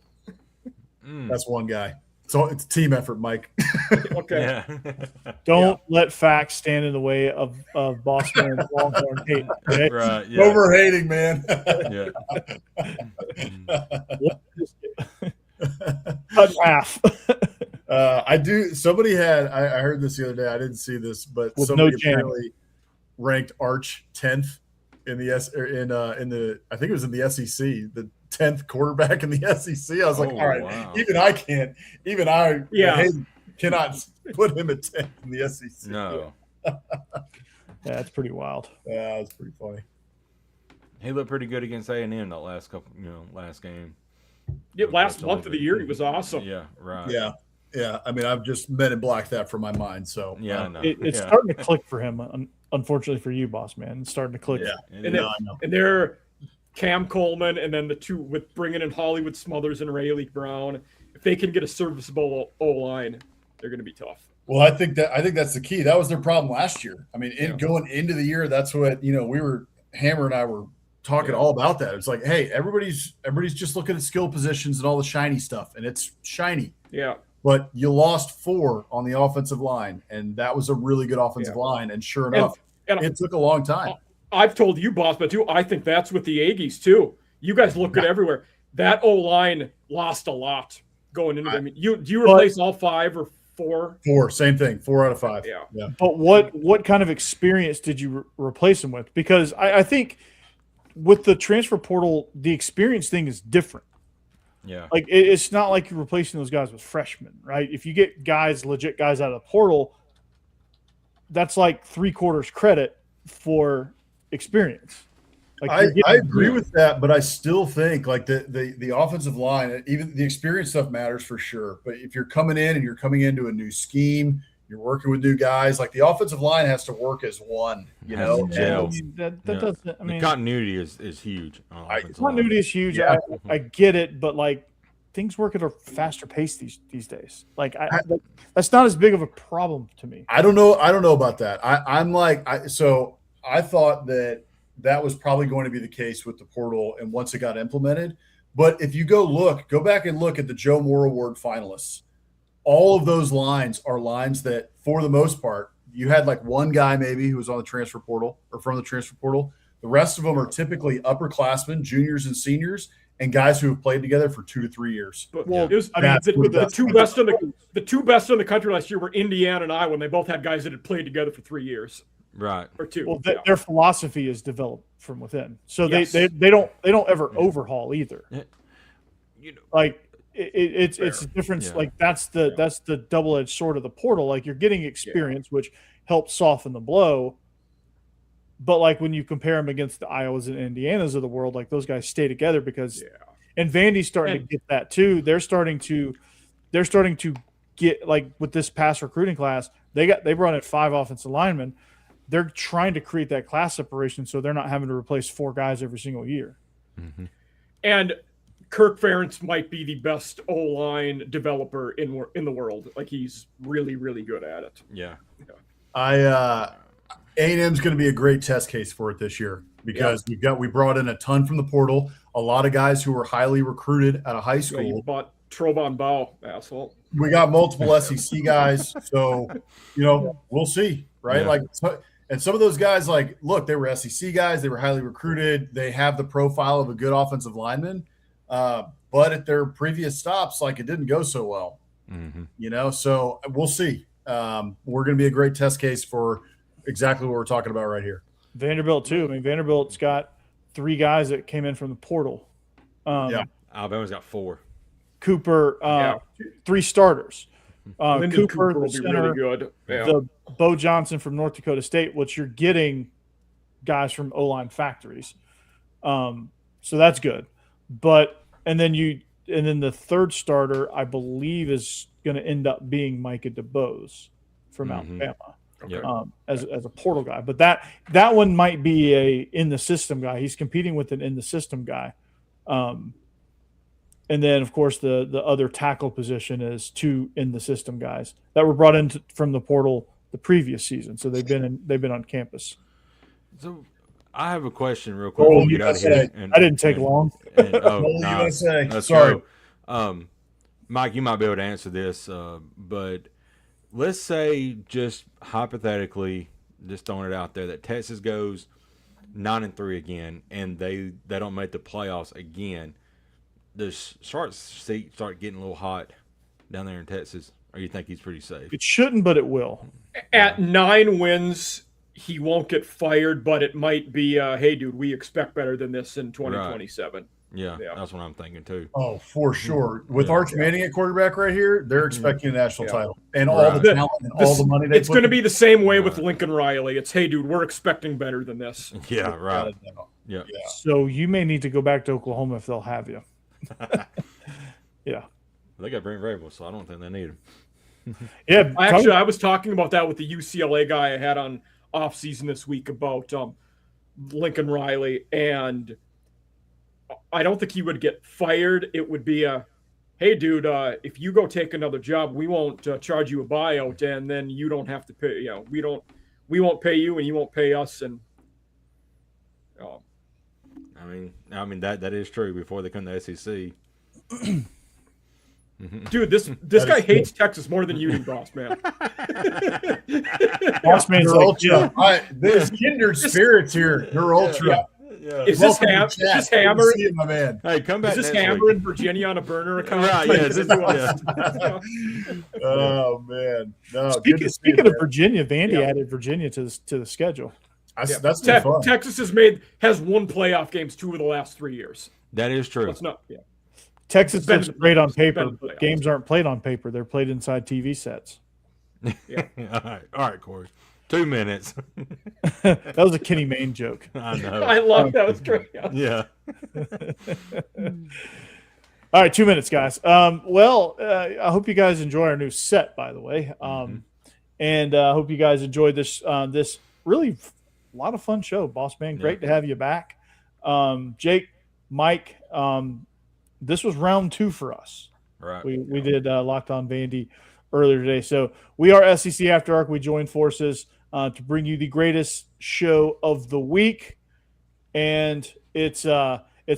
Speaker 4: That's one guy. So it's a team effort, Mike.
Speaker 3: Okay.
Speaker 2: Yeah.
Speaker 1: Don't let facts stand in the way of Boss Man Longhorn hate. Okay?
Speaker 2: Right. Yeah.
Speaker 4: Over hating, man.
Speaker 2: Yeah.
Speaker 1: Cut half.
Speaker 4: I do. Somebody had. I heard this the other day. I didn't see this, but
Speaker 1: With
Speaker 4: somebody
Speaker 1: no jam.
Speaker 4: apparently ranked Arch 10th in the. I think it was in the SEC. The 10th quarterback in the SEC. I was like, all right,
Speaker 2: wow.
Speaker 4: even I can't. Even I cannot put him at 10th in the SEC.
Speaker 2: No.
Speaker 1: Yeah, that's pretty wild.
Speaker 4: Yeah, that's pretty funny.
Speaker 2: He looked pretty good against A&M that last game.
Speaker 3: Yeah, last month of the year he was awesome.
Speaker 2: Yeah, right.
Speaker 4: Yeah. Yeah, I mean, I've just Men in Black that from my mind. So
Speaker 2: Yeah, I know.
Speaker 1: It's
Speaker 2: Yeah.
Speaker 1: starting to click for him. Unfortunately for you, boss man, it's starting to click.
Speaker 4: yeah,
Speaker 2: And
Speaker 3: And,
Speaker 2: it-
Speaker 3: then,
Speaker 4: I know.
Speaker 3: and they're Cam Coleman, and then the two with bringing in Hollywood Smothers and Rayleigh Brown. If they can get a serviceable O line, they're going to be tough.
Speaker 4: Well, I think that's the key. That was their problem last year. I mean, going into the year, that's what we were Hammer and I were talking all about that. It's like, hey, everybody's just looking at skill positions and all the shiny stuff, and it's shiny.
Speaker 3: Yeah.
Speaker 4: But you lost 4 on the offensive line, and that was a really good offensive line. And sure enough, it took a long time.
Speaker 3: I've told you, boss, but too, I think that's with the Aggies too. You guys look good everywhere. That O line lost a lot going into. I mean, do you replace all 5 or 4?
Speaker 4: 4, same thing. 4 out of 5.
Speaker 3: Yeah.
Speaker 1: But what kind of experience did you replace him with? Because I think with the transfer portal, the experience thing is different.
Speaker 2: Yeah.
Speaker 1: Like it's not like you're replacing those guys with freshmen, right? If you get legit guys out of the portal, that's like 3/4 credit for experience. Like
Speaker 4: I agree with that, but I still think like the offensive line, even the experience stuff matters for sure. But if you're coming in and you're coming into a new scheme, you're working with new guys, like the offensive line has to work as one,
Speaker 2: Has to gel.
Speaker 1: That doesn't. I mean,
Speaker 2: the continuity is huge.
Speaker 1: Continuity is huge.
Speaker 4: Yeah.
Speaker 1: I get it, but like things work at a faster pace these days. Like that's not as big of a problem to me.
Speaker 4: I don't know about that. I thought that was probably going to be the case with the portal and once it got implemented. But if you go back and look at the Joe Moore Award finalists, all of those lines are lines that, for the most part, you had like one guy maybe who was on the transfer portal or from the transfer portal. The rest of them are typically upperclassmen, juniors and seniors, and guys who have played together for 2 to 3 years.
Speaker 3: But
Speaker 1: Well,
Speaker 3: it was, the two best in the country last year were Indiana and Iowa, and they both had guys that had played together for 3 years.
Speaker 2: Right.
Speaker 3: Or 2.
Speaker 1: Well, their philosophy is developed from within, so
Speaker 3: Yes.
Speaker 1: they don't ever overhaul either. Like it's a difference.
Speaker 2: Yeah.
Speaker 1: Like that's the double-edged sword of the portal. Like you're getting experience, which helps soften the blow. But like when you compare them against the Iowas and Indianas of the world, like those guys stay together because, and Vandy's starting to get that too. They're starting to get, like with this past recruiting class, they brought in 5 offensive linemen. They're trying to create that class separation so they're not having to replace 4 guys every single year.
Speaker 2: Mm-hmm.
Speaker 3: And Kirk Ferentz might be the best O-line developer in the world. Like he's really, really good at it.
Speaker 2: Yeah.
Speaker 4: A&M's going to be a great test case for it this year because we brought in a ton from the portal, a lot of guys who were highly recruited out of high school.
Speaker 3: You bought Trovon Bow, asshole.
Speaker 4: We got multiple SEC guys, so we'll see, right?
Speaker 2: Yeah.
Speaker 4: And some of those guys, like, look, they were SEC guys, they were highly recruited, they have the profile of a good offensive lineman, but at their previous stops, like, it didn't go so well.
Speaker 2: Mm-hmm.
Speaker 4: So we'll see. We're going to be a great test case for exactly what we're talking about right here.
Speaker 1: Vanderbilt too. I mean, Vanderbilt's got 3 guys that came in from the portal.
Speaker 2: Alabama's got 4.
Speaker 1: Cooper, 3 starters. Cooper,
Speaker 3: will
Speaker 1: the
Speaker 3: be
Speaker 1: center,
Speaker 3: really good. Yeah.
Speaker 1: the Bo Johnson from North Dakota State, which you're getting guys from O-line factories. So that's good. And then the third starter, I believe, is going to end up being Micah DeBose from Alabama.
Speaker 2: Okay.
Speaker 1: As a portal guy, but that one might be a in the system guy. He's competing with an in the system guy, and then of course the other tackle position is 2 in the system guys that were brought in from the portal the previous season. So they've been on campus.
Speaker 2: So I have a question real quick. Before we get out of here.
Speaker 1: I didn't take long.
Speaker 2: Nice. Let's
Speaker 4: Sorry.
Speaker 2: go. Mike, you might be able to answer this, but let's say just hypothetically, just throwing it out there, that Texas goes 9-3 again, and they don't make the playoffs again. Does Sharp's seat start getting a little hot down there in Texas, or you think he's pretty safe?
Speaker 1: It shouldn't, but it will.
Speaker 3: At 9 wins, he won't get fired, but it might be, hey, dude, we expect better than this in 2027.
Speaker 2: Yeah, that's what I'm thinking too.
Speaker 4: Oh, for sure. With Arch Manning at quarterback right here, they're expecting a national title and all
Speaker 2: Right.
Speaker 4: the talent and all the money they
Speaker 3: It's
Speaker 4: put
Speaker 3: going to
Speaker 4: in.
Speaker 3: be the same way with Lincoln Riley. It's, hey, dude, we're expecting better than this.
Speaker 2: Yeah, right. Yeah.
Speaker 1: So you may need to go back to Oklahoma if they'll have you. Yeah.
Speaker 2: They got Brent Vrabel, so I don't think they need him.
Speaker 1: Yeah,
Speaker 3: I was talking about that with the UCLA guy I had on off season this week about Lincoln Riley, and I don't think he would get fired. It would be a, hey, dude, if you go take another job, we won't charge you a buyout, and then you don't have to pay. We won't pay you, and you won't pay us. And
Speaker 2: I mean that is true. Before they come to SEC,
Speaker 3: dude, this guy hates Texas more than you do, boss man.
Speaker 1: Boss man's
Speaker 4: They're
Speaker 1: like,
Speaker 4: ultra. There's kindred spirits here. They're ultra.
Speaker 2: yeah.
Speaker 3: Is this Hammer?
Speaker 4: Good to see you, my man?
Speaker 2: Hey, come back.
Speaker 3: Is this
Speaker 2: next
Speaker 3: Hammer
Speaker 2: week.
Speaker 3: in Virginia on a burner account?
Speaker 2: Right? Yeah.
Speaker 4: Oh man. No.
Speaker 1: Speaking of Virginia, Vandy added Virginia to the schedule.
Speaker 4: That's too fun.
Speaker 3: Texas has won playoff games 2 of the last 3 years.
Speaker 2: That is true.
Speaker 3: That's not. Yeah.
Speaker 1: Texas looks great on paper,
Speaker 3: been
Speaker 1: but games aren't played on paper. They're played inside TV sets.
Speaker 3: Yeah.
Speaker 2: All right, Corey. 2 minutes.
Speaker 1: That was a Kenny Mayne joke.
Speaker 2: I know.
Speaker 3: I love that. Was great.
Speaker 2: Yeah.
Speaker 1: All right, 2 minutes, guys. I hope you guys enjoy our new set, by the way, and I hope you guys enjoyed this. This really a lot of fun show, boss man. Great to have you back, Jake, Mike. This was round 2 for us.
Speaker 2: Right.
Speaker 1: We did Locked On Vandy earlier today, so we are SEC After Dark. We joined forces to bring you the greatest show of the week, and it's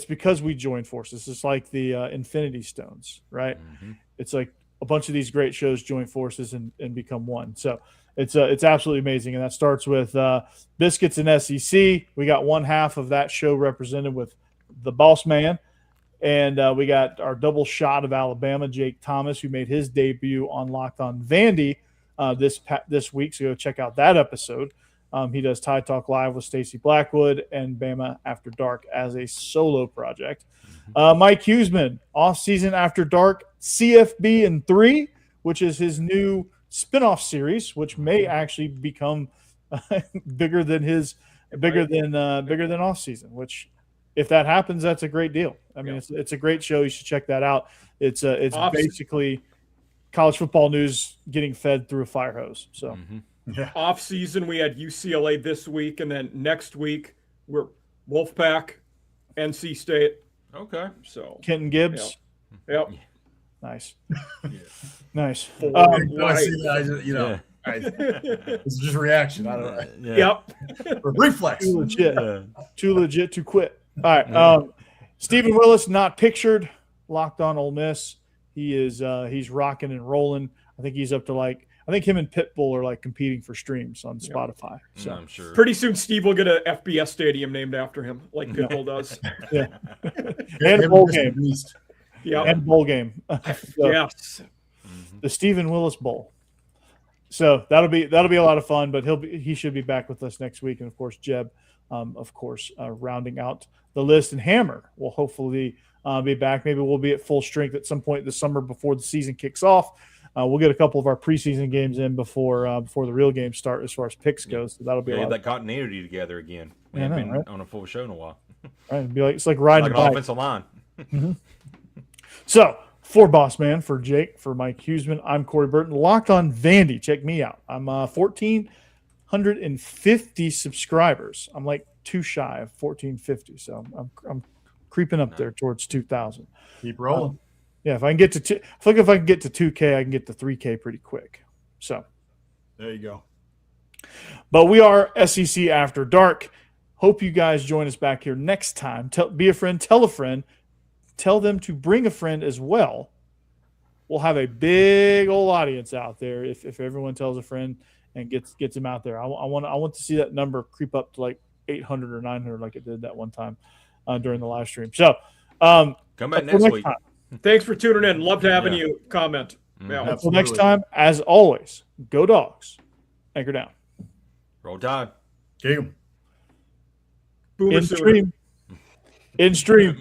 Speaker 1: because we joined forces. It's like the Infinity Stones, right? It's like a bunch of these great shows join forces and become one. So it's absolutely amazing, and that starts with Biscuits and SEC. We got one half of that show represented with the Boss Man, and we got our double shot of Alabama, Jake Thomas, who made his debut on Locked On Vandy this week. So go check out that episode. He does Tide Talk Live with Stacey Blackwood and Bama After Dark as a solo project. Mike Huseman, Off-Season After Dark, CFB in 3, which is his new spinoff series, which may actually become bigger than Off-Season. Which, if that happens, that's a great deal. I mean, it's a great show. You should check that out. It's basically college football news getting fed through a fire hose. So.
Speaker 4: Yeah.
Speaker 3: Off season, we had UCLA this week, and then next week we're Wolfpack, NC State.
Speaker 2: Okay.
Speaker 3: So
Speaker 1: Kenton Gibbs.
Speaker 3: Yep.
Speaker 1: Nice. Nice.
Speaker 4: I see that. It's just reaction. I don't know.
Speaker 3: Yep.
Speaker 4: Reflex.
Speaker 1: Too legit. Too legit to quit. All right. Stephen Willis, not pictured. Locked On Ole Miss. He's rocking and rolling. I think he's up to I think him and Pitbull are competing for streams on Spotify. So
Speaker 2: I'm sure.
Speaker 3: Pretty soon, Steve will get a FBS stadium named after him, like Pitbull does.
Speaker 1: Yeah. And a bowl game.
Speaker 3: Yeah.
Speaker 1: And bowl game.
Speaker 3: Yes.
Speaker 1: The Stephen Willis Bowl. So that'll be a lot of fun. But he should be back with us next week, and of course Jeb, rounding out the list, and Hammer will hopefully be back. Maybe we'll be at full strength at some point this summer before the season kicks off. We'll get a couple of our preseason games in before the real games start as far as picks goes. So that'll be
Speaker 2: get that continuity together again. We haven't been on a full show in a while.
Speaker 1: Right, it'd be it's like riding
Speaker 2: an
Speaker 1: a bike.
Speaker 2: offensive line.
Speaker 1: So for Boss Man, for Jake, for Mike Huseman, I'm Corey Burton. Locked On Vandy. Check me out. I'm 1,450 subscribers. I'm like 2 shy of 1,450. So I'm creeping up there towards 2,000.
Speaker 4: Keep rolling.
Speaker 1: Yeah, if I can get to if I can get to 2K, I can get to 3K pretty quick. So
Speaker 4: there you go.
Speaker 1: But we are SEC After Dark. Hope you guys join us back here next time. Be a friend, tell a friend, tell them to bring a friend as well. We'll have a big old audience out there if everyone tells a friend and gets them out there. I want to see that number creep up to 800 or 900 like it did that one time during the live stream. So
Speaker 2: come back next week.
Speaker 3: Time. Thanks for tuning in. Loved having you comment.
Speaker 1: Yeah, until next time, as always, go Dogs. Anchor down.
Speaker 2: Roll Tide.
Speaker 4: Kick 'em.
Speaker 3: Boomer
Speaker 1: In stream.